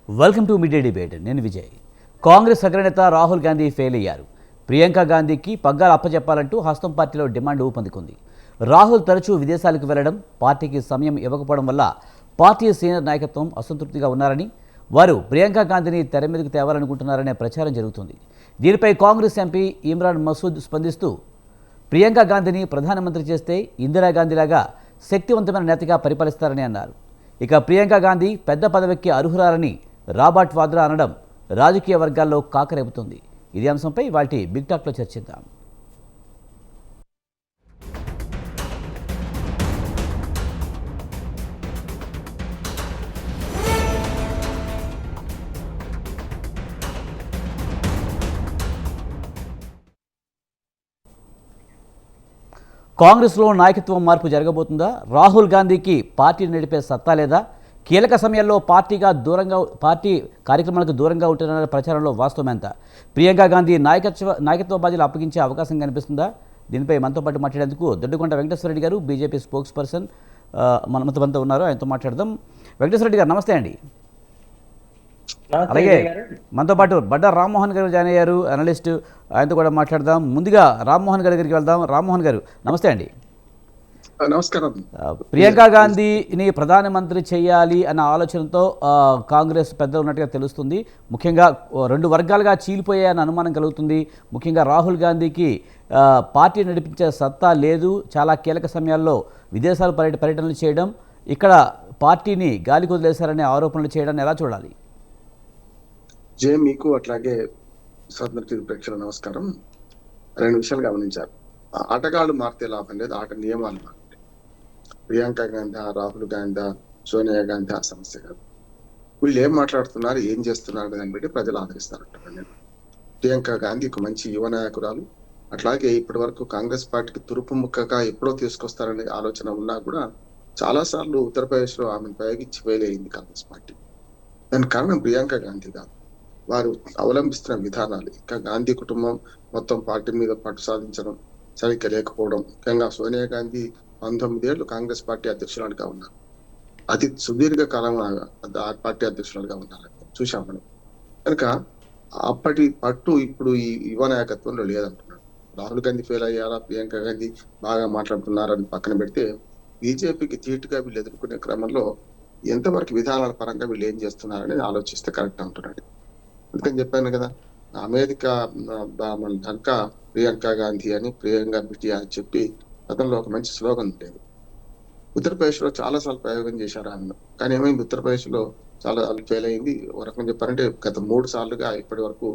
Welcome to mid day debate. నేను విజయ్. కాంగ్రెస్ అగ్రనేత Rahul Gandhi fail అయ్యారు. ప్రియాంక గాంధీకి పగ్గాలు అప్పచెప్పాలంటూ హస్తం పార్టీలో డిమాండ్ ఊపందుకుంది. రాహుల్ తరచూ విదేశాలకు వెళ్లడం, పార్టీకి సమయం ఇవ్వకపోవడం వల్ల పార్టీ సీనియర్ నాయకత్వం అసంతృప్తిగా ఉన్నారని, వారు ప్రియాంక గాంధీని తెర మీదకు తేవాలనుకుంటున్నారనే ప్రచారం జరుగుతుంది. దీనిపై కాంగ్రెస్ ఎంపీ ఇమ్రాన్ మసూద్ స్పందిస్తూ, ప్రియాంక గాంధీని ప్రధానమంత్రి చేస్తే ఇందిరాగాంధీలాగా శక్తివంతమైన నేతగా పరిపాలిస్తారని అన్నారు. ఇక ప్రియాంక గాంధీ పెద్ద పదవికి అర్హురాలని రాబర్ట్ వాద్రా అనడం రాజకీయ వర్గాల్లో కాకరేపుతుంది. ఇదే అంశంపై వాటి బిగ్ టాక్లో చర్చిద్దాం. కాంగ్రెస్లో నాయకత్వం మార్పు జరగబోతుందా? రాహుల్ గాంధీకి పార్టీ నడిపే సత్తా లేదా? కీలక సమయంలో పార్టీ కార్యక్రమాలకు దూరంగా ఉంటున్న ప్రచారంలో వాస్తవం ఎంత? ప్రియాంక గాంధీ నాయకత్వ బాధ్యతలు అప్పగించే అవకాశం కనిపిస్తుందా? దీనిపై మనతో పాటు మాట్లాడేందుకు దొడ్డికొండ వెంకటేశ్వర రెడ్డి గారు, బీజేపీ స్పోక్స్ పర్సన్ మనతో ఉన్నారు. ఆయనతో మాట్లాడదాం. వెంకటేశ్వర రెడ్డి గారు నమస్తే అండి. అలాగే మనతో పాటు బడ్డా రామ్మోహన్ గారు జాయిన్ అయ్యారు, అనలిస్ట్. ఆయనతో కూడా మాట్లాడదాం. ముందుగా రామ్మోహన్ గారి దగ్గరికి వెళ్దాం. రామ్మోహన్ గారు నమస్తే అండి. నమస్కారం. ప్రియాంక గాంధీని ప్రధానమంత్రి చేయాలి అన్న ఆలోచనతో కాంగ్రెస్ పెద్దలు ఉన్నట్టుగా తెలుస్తుంది. ముఖ్యంగా రెండు వర్గాలుగా చీలిపోయాయన్న అనుమానం కలుగుతుంది. ముఖ్యంగా రాహుల్ గాంధీకి పార్టీ నడిపించే సత్తా లేదు. చాలా కీలక సమయాల్లో విదేశాలు పర్యటనలు చేయడం, ఇక్కడ పార్టీని గాలి కుదిలేశారనే ఆరోపణలు చేయడాన్ని ఎలా చూడాలి? జే మీకు అట్లాగే స్వాతంత్ర ప్రేక్షకుల నమస్కారం. రెండు విషయాలు గమనించారు. ఆటగాళ్ళు మారితే లాభం లేదు, ఆట నియమాలు మారుతాయి. ప్రియాంక గాంధీ, రాహుల్ గాంధీ, సోనియా గాంధీ ఆ సమస్య కాదు. వీళ్ళు ఏం మాట్లాడుతున్నారు, ఏం చేస్తున్నారు దాన్ని బట్టి ప్రజలు ఆదరిస్తారంటారు. నేను ప్రియాంక గాంధీ ఒక మంచి యువ నాయకురాలు. అట్లాగే ఇప్పటి వరకు కాంగ్రెస్ పార్టీకి తురుపు ముక్కగా ఎప్పుడో తీసుకొస్తారనే ఆలోచన ఉన్నా కూడా చాలా సార్లు ఉత్తరప్రదేశ్ లో ఆమెను ప్రయోగించి వేలైంది కాంగ్రెస్ పార్టీ. దానికి కారణం ప్రియాంక గాంధీ కాదు, వారు అవలంబిస్తున్న విధానాలు. ఇంకా గాంధీ కుటుంబం మొత్తం పార్టీ మీద పట్టు సాధించడం సరిగ్గా లేకపోవడం. ముఖ్యంగా సోనియా గాంధీ 19 ఏళ్లు కాంగ్రెస్ పార్టీ అధ్యక్షురాలుగా ఉన్నారు. అతి సుదీర్ఘ కాలం ఆ పార్టీ అధ్యక్షురాలుగా ఉన్నారు, చూసాం మనం. కనుక అప్పటి పట్టు ఇప్పుడు ఈ యువ నాయకత్వంలో లేదంటున్నాడు. రాహుల్ గాంధీ ఫెయిల్ అయ్యారా, ప్రియాంక గాంధీ బాగా మాట్లాడుతున్నారని పక్కన పెడితే, బీజేపీకి ధీటుగా వీళ్ళు ఎదుర్కొనే క్రమంలో ఎంతవరకు విధానాల పరంగా వీళ్ళు ఏం చేస్తున్నారని ఆలోచిస్తే కరెక్ట్ అంటున్నాడు. అందుకని చెప్పాను కదా, అమెరికా కనుక ప్రియాంక గాంధీ అని, ప్రియాంక బిటియా అని చెప్పి గతంలో ఒక మంచి స్లోగన్ ఉండేది. ఉత్తరప్రదేశ్ లో చాలా సార్లు ప్రయోగం చేశారు ఆమెను. కానీ ఏమైంది, ఉత్తరప్రదేశ్ లో చాలా ఫెయిల్ అయింది. ఒక రకంగా చెప్పారంటే గత 3 సార్లుగా ఇప్పటి వరకు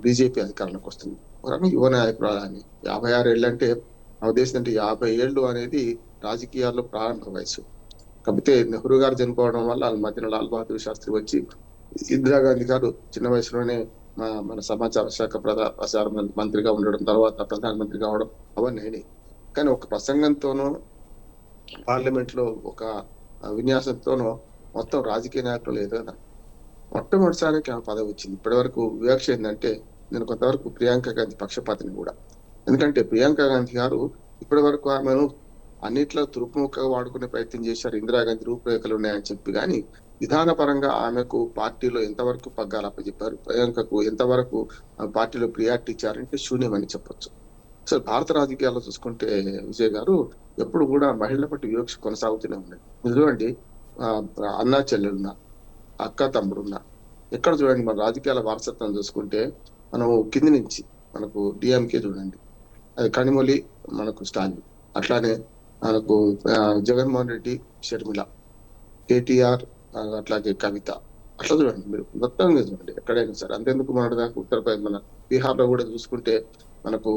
బీజేపీ అధికారంలోకి వస్తుంది. ఒక రకంగా యువ నాయకురాలు అని. 56 ఏళ్ళు అంటే నా ఉద్దేశం అంటే 50 ఏళ్ళు అనేది రాజకీయాల్లో ప్రారంభ వయసు. కాకపోతే నెహ్రూ గారు చనిపోవడం వల్ల మధ్యన లాల్ బహదూర్ శాస్త్రి వచ్చి, ఇందిరాగాంధీ గారు చిన్న వయసులోనే మన సమాచార శాఖ ప్రసార మంత్రిగా ఉండడం, తర్వాత ప్రధానమంత్రి కావడం అవన్నీ అయినాయి. కానీ ఒక ప్రసంగంతోనో, పార్లమెంట్ లో ఒక విన్యాసంతోనో మొత్తం రాజకీయ నాయకులు లేదు కదా. మొట్టమొదటిసారికి ఆమె పదవి వచ్చింది. ఇప్పటి వరకు వివక్ష ఏంటంటే, నేను కొంతవరకు ప్రియాంక గాంధీ పక్షపాతిని కూడా. ఎందుకంటే ప్రియాంక గాంధీ గారు ఇప్పటి వరకు ఆమెను అన్నిట్లో తురుపుముక్కగా వాడుకునే ప్రయత్నం చేశారు. ఇందిరాగాంధీ రూపురేఖలు ఉన్నాయని చెప్పి, కానీ విధానపరంగా ఆమెకు పార్టీలో ఎంతవరకు పగ్గాలు అప్పచెప్పారు, ప్రియాంకకు ఎంతవరకు పార్టీలో ప్రియారిటీ ఇచ్చారంటే శూన్యమని చెప్పొచ్చు. అసలు భారత రాజకీయాల్లో చూసుకుంటే విజయ్ గారు, ఎప్పుడు కూడా మహిళల పట్ల వివక్ష కొనసాగుతూనే ఉన్నాయి. చూడండి, అన్నా చెల్లెలున్నా, అక్క తమ్ముడున్నా, ఎక్కడ చూడండి మన రాజకీయాల వారసత్వం చూసుకుంటే, మనం కింది నుంచి మనకు డిఎంకే చూడండి, అది కనిమొలి, మనకు స్టాలిన్, అట్లానే మనకు జగన్మోహన్ రెడ్డి, షర్మిల, కేటీఆర్, అట్లాగే కవిత, అట్లా చూడండి మీరు మొత్తం చూడండి ఎక్కడైనా సరే. అంతెందుకు మన దాకా ఉత్తరప్రదేశ్, మన బీహార్ లో కూడా చూసుకుంటే మనకు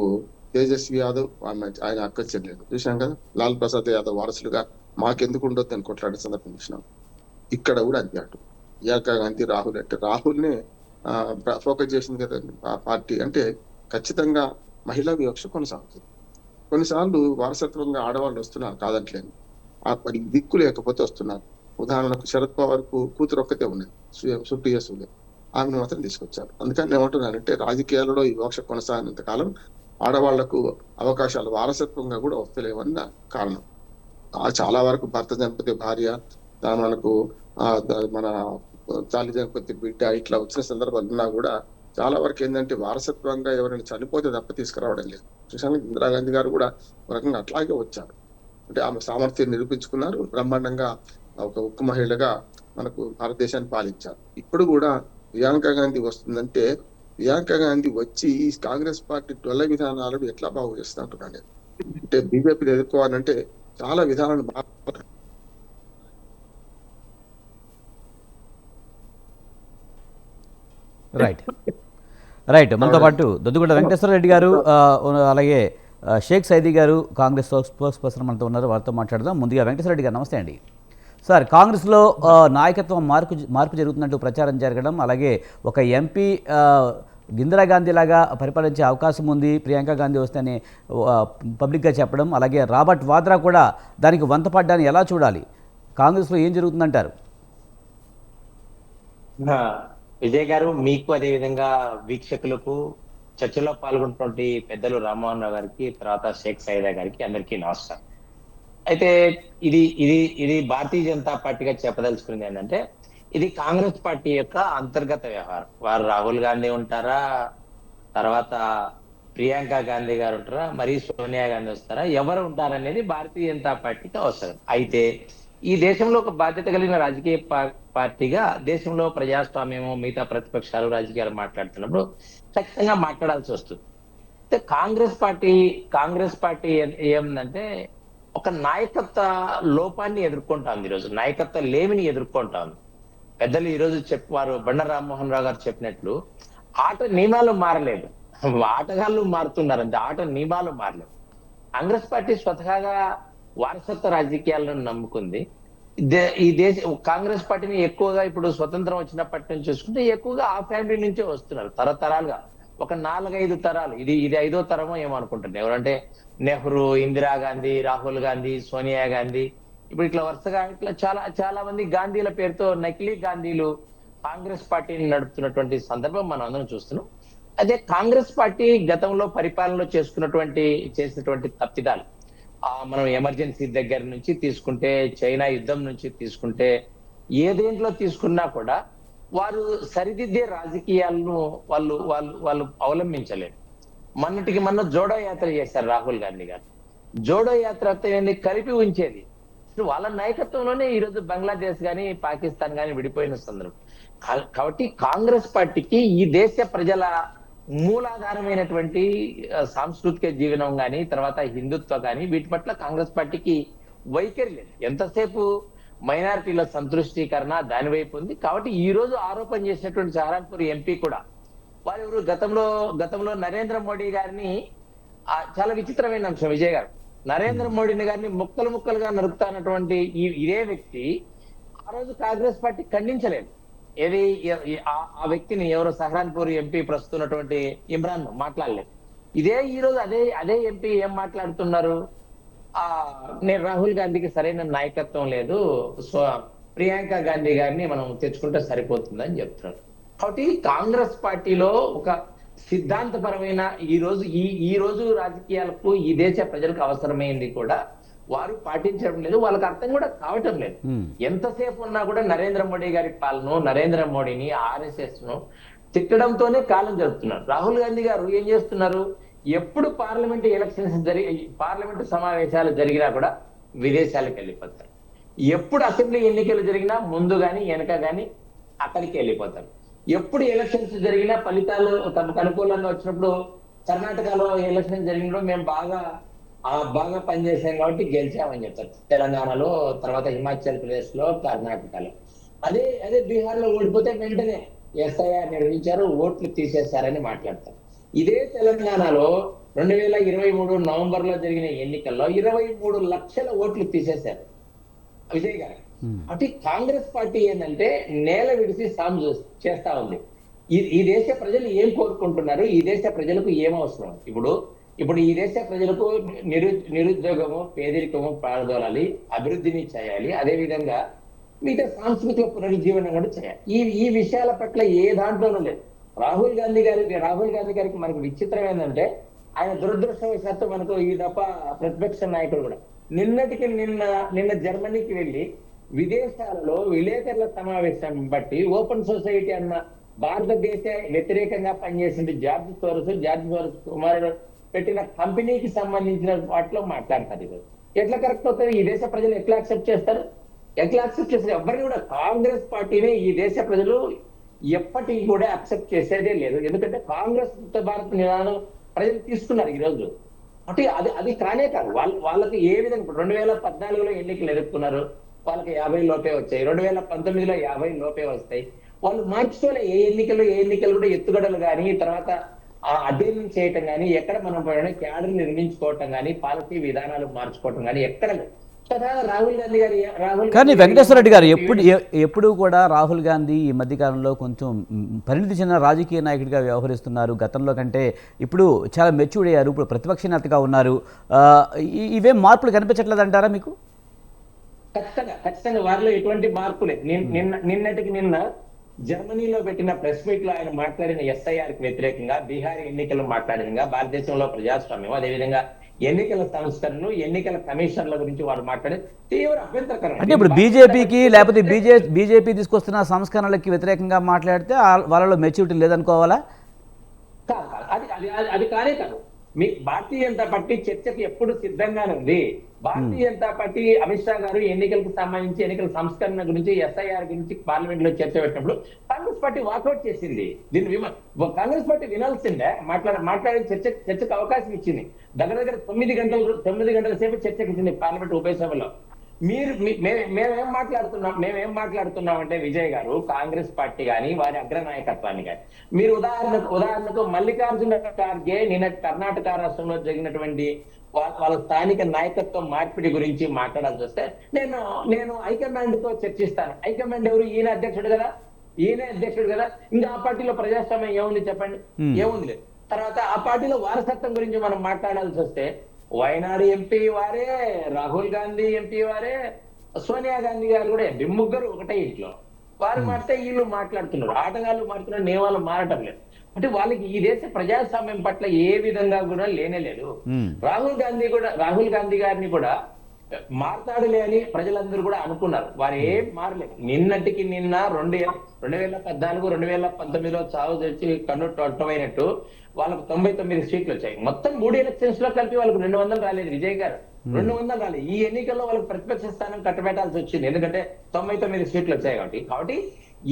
తేజస్వి యాదవ్, ఆయన అక్క చెల్లెలు చూసాం కదా. లాల్ ప్రసాద్ యాదవ్ వారసులుగా మాకెందుకు ఉండొద్దు అని కొట్లాడే సందర్భం చూసినాం. ఇక్కడ కూడా అంతే. అటు ప్రియాంక గాంధీ, రాహుల్ అంటే రాహుల్నే ఫోకస్ చేసింది కదా ఆ పార్టీ. అంటే ఖచ్చితంగా మహిళా వివక్ష కొనసాగుతుంది. కొన్నిసార్లు వారసత్వంగా ఆడవాళ్ళు వస్తున్నారు, కాదంటలేను. మరి దిక్కు లేకపోతే వస్తున్నారు. ఉదాహరణకు శరద్ పవార్ కు కూతురు ఒక్కతే ఉన్నది, సుప్రియ సూలే, ఆమెను మాత్రం తీసుకొచ్చారు. అందుకని ఏమంటున్నానంటే, రాజకీయాలలో ఈ వివక్ష కొనసాగినంత కాలం ఆడవాళ్లకు అవకాశాలు వారసత్వంగా కూడా వస్తలేవన్న కారణం. చాలా వరకు భర్త చనిపోతే భార్య, మనకు మన తల్లి చనిపోతే బిడ్డ ఇట్లా వచ్చిన సందర్భాలు ఉన్నా కూడా చాలా వరకు ఏంటంటే వారసత్వంగా ఎవరైనా చనిపోతే తప్ప తీసుకురావడం లేదు. చూసాను ఇందిరాగాంధీ గారు కూడా ఒక రకంగా అట్లాగే వచ్చారు. అంటే ఆమె సామర్థ్యం నిరూపించుకున్నారు. బ్రహ్మాండంగా ఒక ఉక్కు మహిళగా మనకు భారతదేశాన్ని పాలించారు. ఇప్పుడు కూడా ప్రియాంక గాంధీ వస్తుందంటే ప్రియాంక గాంధీ వచ్చి ఈ కాంగ్రెస్ పార్టీ డొల్ల విధానాలను ఎట్లా బాగు చేస్తా అంటున్నాను. అంటే బీజేపీని ఎదుర్కోవాలంటే చాలా విధానాలు రైట్ రైట్ మనతో పాటు దొద్దుగుంట వెంకటేశ్వర రెడ్డి గారు అలాగే షేక్ సైదీ గారు కాంగ్రెస్ స్పోక్స్ పర్సన్ మనతో ఉన్నారు, వారితో మాట్లాడదాం. ముందుగా వెంకటేశ్వర రెడ్డి గారు నమస్తే అండి. సార్, కాంగ్రెస్లో నాయకత్వం మార్పు జరుగుతున్నట్టు ప్రచారం జరగడం, అలాగే ఒక ఎంపీ ఇందిరాగాంధీ లాగా పరిపాలించే అవకాశం ఉంది ప్రియాంక గాంధీ వస్తేనే పబ్లిక్గా చెప్పడం, అలాగే రాబర్ట్ వాద్రా కూడా దానికి వంతపడ్డాన్ని ఎలా చూడాలి? కాంగ్రెస్లో ఏం జరుగుతుందంటారు? విజయ్ గారు, మీకు అదే విధంగా వీక్షకులకు, చర్చలో పాల్గొన్నటువంటి పెద్దలు రామ్మోహన్ రావు గారికి, తర్వాత షేక్ సైదా గారికి అందరికీ నమస్కారం. అయితే ఇది ఇది ఇది భారతీయ జనతా పార్టీగా చెప్పదలుచుకున్నది ఏంటంటే, ఇది కాంగ్రెస్ పార్టీ యొక్క అంతర్గత వ్యవహారం. వారు రాహుల్ గాంధీ ఉంటారా, తర్వాత ప్రియాంక గాంధీ గారు ఉంటారా, మరి సోనియా గాంధీ వస్తారా, ఎవరు ఉంటారనేది భారతీయ జనతా పార్టీకి అవసరం. అయితే ఈ దేశంలో ఒక బాధ్యత కలిగిన రాజకీయ పార్టీగా దేశంలో ప్రజాస్వామ్యము, మిగతా ప్రతిపక్షాలు, రాజకీయాలు మాట్లాడుతున్నప్పుడు ఖచ్చితంగా మాట్లాడాల్సి వస్తుంది. అయితే కాంగ్రెస్ పార్టీ ఏమందంటే ఒక నాయకత్వ లోపాన్ని ఎదుర్కొంటాంది. ఈరోజు నాయకత్వ లేమిని ఎదుర్కొంటాంది. పెద్దలు ఈరోజు చెప్పారు, బండ రామ్మోహన్ రావు గారు చెప్పినట్లు ఆట నియమాలు మారలేదు, ఆటగాళ్ళు మారుతున్నారు అంతే, ఆట నియమాలు మారలేదు. కాంగ్రెస్ పార్టీ స్వతహాగా వారసత్వ రాజకీయాలను నమ్ముకుంది. ఈ కాంగ్రెస్ పార్టీని ఎక్కువగా ఇప్పుడు స్వతంత్రం వచ్చినప్పటి నుంచి చూసుకుంటే ఎక్కువగా ఆ ఫ్యామిలీ నుంచే వస్తున్నారు తరతరాలుగా. ఒక 4-5 తరాలు, ఇది 5వ తరమో ఏమనుకుంటున్నారు. ఎవరంటే నెహ్రూ, ఇందిరాగాంధీ, రాహుల్ గాంధీ, సోనియా గాంధీ, ఇప్పుడు ఇట్లా వరుసగా ఇట్లా చాలా మంది గాంధీల పేరుతో నకిలీ గాంధీలు కాంగ్రెస్ పార్టీని నడుపుతున్నటువంటి సందర్భం మనం అందరం చూస్తున్నాం. అదే కాంగ్రెస్ పార్టీ గతంలో పరిపాలనలో చేసినటువంటి తప్పిదాలు, మనం ఎమర్జెన్సీ దగ్గర నుంచి తీసుకుంటే, చైనా యుద్ధం నుంచి తీసుకుంటే, ఏదేంట్లో తీసుకున్నా కూడా వారు సరిదిద్దే రాజకీయాలను వాళ్ళు అవలంబించలేరు. మొన్నటికి మొన్న జోడో యాత్ర చేశారు రాహుల్ గాంధీ గారు. జోడో యాత్ర కలిపి ఉంచేది. వాళ్ళ నాయకత్వంలోనే ఈరోజు బంగ్లాదేశ్ కానీ పాకిస్తాన్ కానీ విడిపోయిన సందర్భం. కాబట్టి కాంగ్రెస్ పార్టీకి ఈ దేశ ప్రజల మూలాధారమైనటువంటి సాంస్కృతిక జీవనం కానీ, తర్వాత హిందుత్వ కానీ, వీటి పట్ల కాంగ్రెస్ పార్టీకి వైఖరి లేదు. ఎంతసేపు మైనారిటీల సంతృష్టీకరణ దాని వైపు ఉంది. కాబట్టి ఈ రోజు ఆరోపణ చేసినటువంటి సహరాన్పూర్ ఎంపీ కూడా వారెవరు, గతంలో నరేంద్ర మోడీ గారిని, చాలా విచిత్రమైన అంశం విజయ్ గారు, నరేంద్ర మోడీని గారిని ముక్కలుగా నరుకుతానటువంటి ఇదే వ్యక్తి ఆ రోజు కాంగ్రెస్ పార్టీ ఖండించలేదు. ఏది ఆ వ్యక్తిని, ఎవరో సహరాన్పూర్ ఎంపీ ప్రస్తున్నటువంటి ఇమ్రాన్ మాట్లాడలేదు. ఈ రోజు అదే ఎంపీ ఏం మాట్లాడుతున్నారు, నేను రాహుల్ గాంధీకి సరైన నాయకత్వం లేదు, సో ప్రియాంక గాంధీ గారిని మనం తెచ్చుకుంటే సరిపోతుందని చెప్తున్నారు. కాబట్టి కాంగ్రెస్ పార్టీలో ఒక సిద్ధాంతపరమైన ఈ రోజు రాజకీయాలకు, ఈ దేశ ప్రజలకు అవసరమైంది కూడా వారు పాటించడం లేదు, వాళ్ళకి అర్థం కూడా కావటం లేదు. ఎంతసేపు ఉన్నా కూడా నరేంద్ర మోడీ గారి పాలన, నరేంద్ర మోడీని, ఆర్ఎస్ఎస్ ను తిట్టడంతోనే కాలం జరుపుతున్నారు. రాహుల్ గాంధీ గారు ఏం చేస్తున్నారు, ఎప్పుడు పార్లమెంటు సమావేశాలు జరిగినా కూడా విదేశాలకు వెళ్ళిపోతారు. ఎప్పుడు అసెంబ్లీ ఎన్నికలు జరిగినా ముందు గాని వెనక గాని అక్కడికి వెళ్ళిపోతారు. ఎప్పుడు ఎలక్షన్స్ జరిగినా ఫలితాలు తమకు అనుకూలంగా వచ్చినప్పుడు, కర్ణాటకలో ఎలక్షన్ జరిగినప్పుడు మేము బాగా పనిచేసాం కాబట్టి గెలిచామని చెప్తారు. తెలంగాణలో, తర్వాత హిమాచల్ ప్రదేశ్ లో, కర్ణాటకలో. అదే బీహార్ లో ఓడిపోతే వెంటనే ఎస్ఐఆర్ నిర్వహించారు, ఓట్లు తీసేశారని మాట్లాడతారు. ఇదే తెలంగాణలో 2023 నవంబర్ లో జరిగిన ఎన్నికల్లో 23 లక్షల ఓట్లు తీసేశారు విజయ్ గారు. అటు కాంగ్రెస్ పార్టీ ఏంటంటే నేల విడిసి సాము చేస్తా ఉంది. ఈ దేశ ప్రజలు ఏం కోరుకుంటున్నారు, ఈ దేశ ప్రజలకు ఏం అవసరం, ఇప్పుడు ఈ దేశ ప్రజలకు నిరుద్యోగము, పేదరికము పారదోలాలి, అభివృద్ధిని చేయాలి, అదే విధంగా మిగతా సాంస్కృతిక పునరుజ్జీవనం కూడా చేయాలి. ఈ విషయాల పట్ల ఏ దాంట్లోనూ లేదు. రాహుల్ గాంధీ గారికి మనకు విచిత్రం ఏంటంటే, ఆయన దురదృష్టవశాత్తు మనకు ఈ తప్ప ప్రతిపక్ష నాయకుడు కూడా నిన్న జర్మనీకి వెళ్ళి విదేశాలలో విలేకరుల సమావేశం బట్టి ఓపెన్ సొసైటీ అన్న భారతదేశ వ్యతిరేకంగా పనిచేసిన జార్జ్ సోరస్ కుమారుడు పెట్టిన కంపెనీకి సంబంధించిన వాటిలో మాట్లాడతారు ఈరోజు. ఎట్లా కరెక్ట్ అవుతుంది? ఈ దేశ ప్రజలు ఎట్లా యాక్సెప్ట్ చేస్తారు? ఎట్లా యాక్సెప్ట్ చేస్తారు? ఎవరిని కూడా కాంగ్రెస్ పార్టీని ఈ దేశ ప్రజలు ఎప్పటికీ కూడా యాక్సెప్ట్ చేసేదే లేదు. ఎందుకంటే కాంగ్రెస్ ముక్త భారత్ నినాదం ప్రజలు తీసుకున్నారు ఈ రోజు. అంటే అది కానే కాదు. వాళ్ళకి ఏ విధంగా 2014లో ఎన్నికలు ఎదుర్కొన్నారు, వాళ్ళకి 50 లోపే వచ్చాయి. 2019లో 50 లోపే వస్తాయి. వాళ్ళు మార్చుకోలే. ఏ ఎన్నికలు కూడా ఎత్తుగడలు కానీ, తర్వాత అధ్యయనం చేయటం కానీ, ఎక్కడ మనం క్యాడర్ నిర్మించుకోవటం కానీ, పాలసీ విధానాలు మార్చుకోవటం కానీ ఎక్కడ లేదు. రాహుల్ గాంధీ గారు కానీ వెంకటేశ్వర రెడ్డి గారు ఎప్పుడు కూడా రాహుల్ గాంధీ ఈ మధ్యకాలంలో కొంచెం పరిణితి చెందిన రాజకీయ నాయకుడిగా వ్యవహరిస్తున్నారు. గతంలో కంటే ఇప్పుడు చాలా మెచ్యూర్డ్ అయ్యారు, ఇప్పుడు ప్రతిపక్ష నేతగా ఉన్నారు. ఇవేం మార్పులు కనిపించట్లేదు అంటారా మీకు? ఖచ్చితంగా వారిలో ఎటువంటి మార్పు లేదు. నిన్నటికి నిన్న జర్మనీలో పెట్టిన ప్రెస్ మీట్ లో ఆయన మాట్లాడిన SIR కి వ్యతిరేకంగా, బీహార్ ఎన్నికలు మాట్లాడినగా, భారతదేశంలో ప్రజాస్వామ్యం, అదేవిధంగా ఎన్నికల సంస్కరణలు, ఎన్నికల కమిషన్ల గురించి వారు మాట్లాడే తీవ్ర అభ్యంతరకరం. అంటే ఇప్పుడు బీజేపీకి లేకపోతే బీజేపీ తీసుకొస్తున్న సంస్కరణలకి వ్యతిరేకంగా మాట్లాడితే వాళ్ళలో మెచ్యూరిటీ లేదనుకోవాలా? అది కానే కాదు. మీ భారతీయ జనతా పార్టీ చర్చకి ఎప్పుడు సిద్ధంగానే ఉంది. భారతీయ జనతా పార్టీ అమిత్ షా గారు ఎన్నికలకు సంబంధించి, ఎన్నికల సంస్కరణ గురించి, SIR గురించి పార్లమెంట్ లో చర్చ పెట్టినప్పుడు కాంగ్రెస్ పార్టీ వాకౌట్ చేసింది. దీన్ని కాంగ్రెస్ పార్టీ వినాల్సిందే. మాట్లాడే చర్చకు అవకాశం ఇచ్చింది. దగ్గర 9 గంటల సేపు చర్చకి ఇచ్చింది పార్లమెంట్ ఉభయ సభలో. మేమేం మాట్లాడుతున్నాం అంటే విజయ్ గారు, కాంగ్రెస్ పార్టీ కానీ వారి అగ్రనాయకత్వాన్ని కానీ, మీరు ఉదాహరణకు మల్లికార్జున ఖార్గే నిన్న కర్ణాటక రాష్ట్రంలో జరిగినటువంటి వాళ్ళ స్థానిక నాయకత్వం మార్పిడి గురించి మాట్లాడాల్సి వస్తే నేను హైకమాండ్ తో చర్చిస్తాను. హైకమాండ్ ఎవరు? ఈయన అధ్యక్షుడు కదా. ఇంకా ఆ పార్టీలో ప్రజాస్వామ్యం ఏముంది చెప్పండి? ఏముంది లేదు. తర్వాత ఆ పార్టీలో వారసత్వం గురించి మనం మాట్లాడాల్సి వస్తే వయనాడు ఎంపీ వారే, రాహుల్ గాంధీ ఎంపీ వారే, సోనియా గాంధీ గారు కూడా ఎంపీ, ముగ్గురు ఒకటే ఇంట్లో. వారు మారితే వీళ్ళు మాట్లాడుతున్నారు, ఆటగాళ్ళు మారుతున్నారు, నియమాలు మారటం లేదు. అంటే వాళ్ళకి ఈ దేశ ప్రజాస్వామ్యం పట్ల ఏ విధంగా కూడా లేనేలేదు. రాహుల్ గాంధీ గారిని కూడా మారతాడులే అని ప్రజలందరూ కూడా అనుకున్నారు. వారు ఏం మారలేదు. నిన్నటికి నిన్న 2014, 2019లో చావు తెచ్చి కన్నుటమైనట్టు వాళ్ళకు 99 సీట్లు వచ్చాయి. మొత్తం 3 ఎలక్షన్స్ లో కలిపి వాళ్ళకు 200 రాలేదు విజయ్ గారు. 200 రాలేదు. ఈ ఎన్నికల్లో వాళ్ళకి ప్రతిపక్ష స్థానం కట్టబెట్టాల్సి వచ్చింది. ఎందుకంటే 99 సీట్లు వచ్చాయి కాబట్టి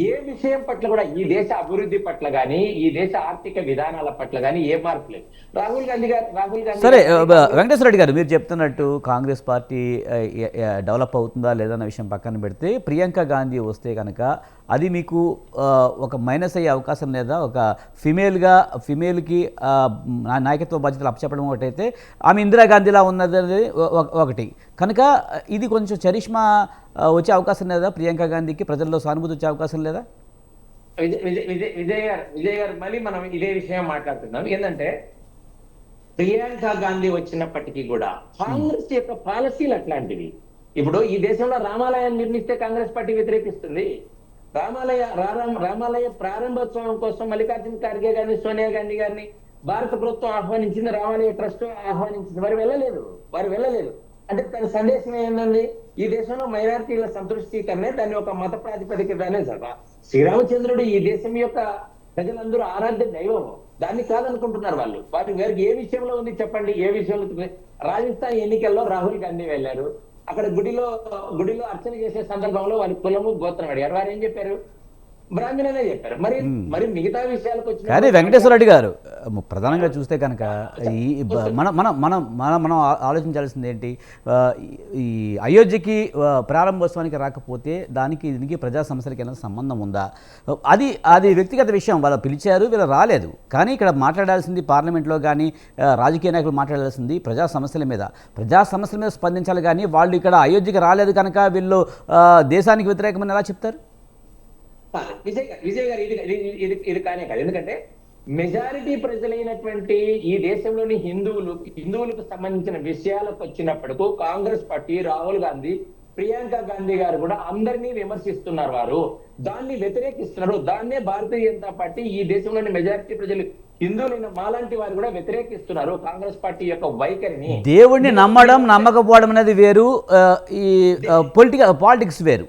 ఏ విషయం పట్ల కూడా, ఈ దేశ అభివృద్ధి పట్ల గానీ, ఈ దేశ ఆర్థిక విధానాల పట్ల గానీ ఏ మార్పు లేదు. రాహుల్ గాంధీ సరే వెంకటేశ్వర రెడ్డి గారు, మీరు చెప్తున్నట్టు కాంగ్రెస్ పార్టీ డెవలప్ అవుతుందా లేదన్న విషయం పక్కన పెడితే, ప్రియాంక గాంధీ వస్తే కనుక అది మీకు ఒక మైనస్ అయ్యే అవకాశం లేదా? ఒక ఫిమేల్కి నాయకత్వ బాధ్యతలు అప్పచెప్పడం ఒకటైతే, ఆమె ఇందిరాగాంధీలా ఉన్నది ఒకటి కనుక, ఇది కొంచెం చరిష్మా వచ్చే అవకాశం లేదా? ప్రియాంక గాంధీకి ప్రజల్లో సానుభూతి వచ్చే అవకాశం లేదా? విజయ్ గారు మళ్ళీ మనం ఇదే విషయం మాట్లాడుతున్నాం. ఏంటంటే ప్రియాంక గాంధీ వచ్చినప్పటికీ కూడా కాంగ్రెస్ యొక్క పాలసీలు అట్లాంటివి. ఇప్పుడు ఈ దేశంలో రామాలయాన్ని నిర్మిస్తే కాంగ్రెస్ పార్టీ వ్యతిరేకిస్తుంది. రామాలయ ప్రారంభోత్సవం కోసం మల్లికార్జున ఖార్గే గారిని, సోనియా గాంధీ గారిని భారత ప్రభుత్వం ఆహ్వానించింది, రామాలయ ట్రస్ట్ ఆహ్వానించింది. వారు వెళ్ళలేదు. అంటే తన సందేశం ఏంటండి? ఈ దేశంలో మైనారిటీల సంతృష్టీకరణ, దాన్ని ఒక మత ప్రాతిపదికనే సభ. శ్రీరామచంద్రుడు ఈ దేశం యొక్క ప్రజలందరూ ఆరాధ్య దైవం. దాన్ని కాదనుకుంటున్నారు వాళ్ళు. వారికి ఏ విషయంలో ఉంది చెప్పండి? ఏ విషయంలో? రాజస్థాన్ ఎన్నికల్లో రాహుల్ గాంధీ వెళ్ళారు. అక్కడ గుడిలో అర్చన చేసే సందర్భంలో వారి కులము గోత్రం అడిగారు. వారు ఏం చెప్పారు? బ్రాహ్మణనే చెప్పారు. మరి మిగతా విషయాలకు వచ్చి కానీ వెంకటేశ్వర రెడ్డి గారు, ప్రధానంగా చూస్తే కనుక ఈ మనం ఆలోచించాల్సింది ఏంటి? ఈ అయోధ్యకి ప్రారంభోత్సవానికి రాకపోతే దీనికి ప్రజా సమస్యలకి ఏమైనా సంబంధం ఉందా? అది వ్యక్తిగత విషయం. వాళ్ళు పిలిచారు, వీళ్ళు రాలేదు. కానీ ఇక్కడ మాట్లాడాల్సింది పార్లమెంట్లో కానీ, రాజకీయ నాయకులు మాట్లాడాల్సింది ప్రజా సమస్యల మీద స్పందించాలి. కానీ వాళ్ళు ఇక్కడ అయోధ్యకి రాలేదు కనుక వీళ్ళు దేశానికి వ్యతిరేకమని ఎలా చెప్తారు? విజయ్ గారు ఇది కానే కాదు. ఎందుకంటే మెజారిటీ ప్రజలైనటువంటి ఈ దేశంలోని హిందువులకు సంబంధించిన విషయాలకు వచ్చినప్పటికూ కాంగ్రెస్ పార్టీ, రాహుల్ గాంధీ ప్రియాంక గాంధీ గారు కూడా అందరినీ విమర్శిస్తున్నారు. వారు దాన్ని వ్యతిరేకిస్తున్నారు. దాన్నే భారతీయ జనతా పార్టీ, ఈ దేశంలోని మెజారిటీ ప్రజలు హిందువులైన మాలాంటి వారు కూడా వ్యతిరేకిస్తున్నారు కాంగ్రెస్ పార్టీ యొక్క వైఖరిని. దేవుడిని నమ్మడం నమ్మకపోవడం అనేది వేరు, ఈ పాలిటిక్స్ వేరు.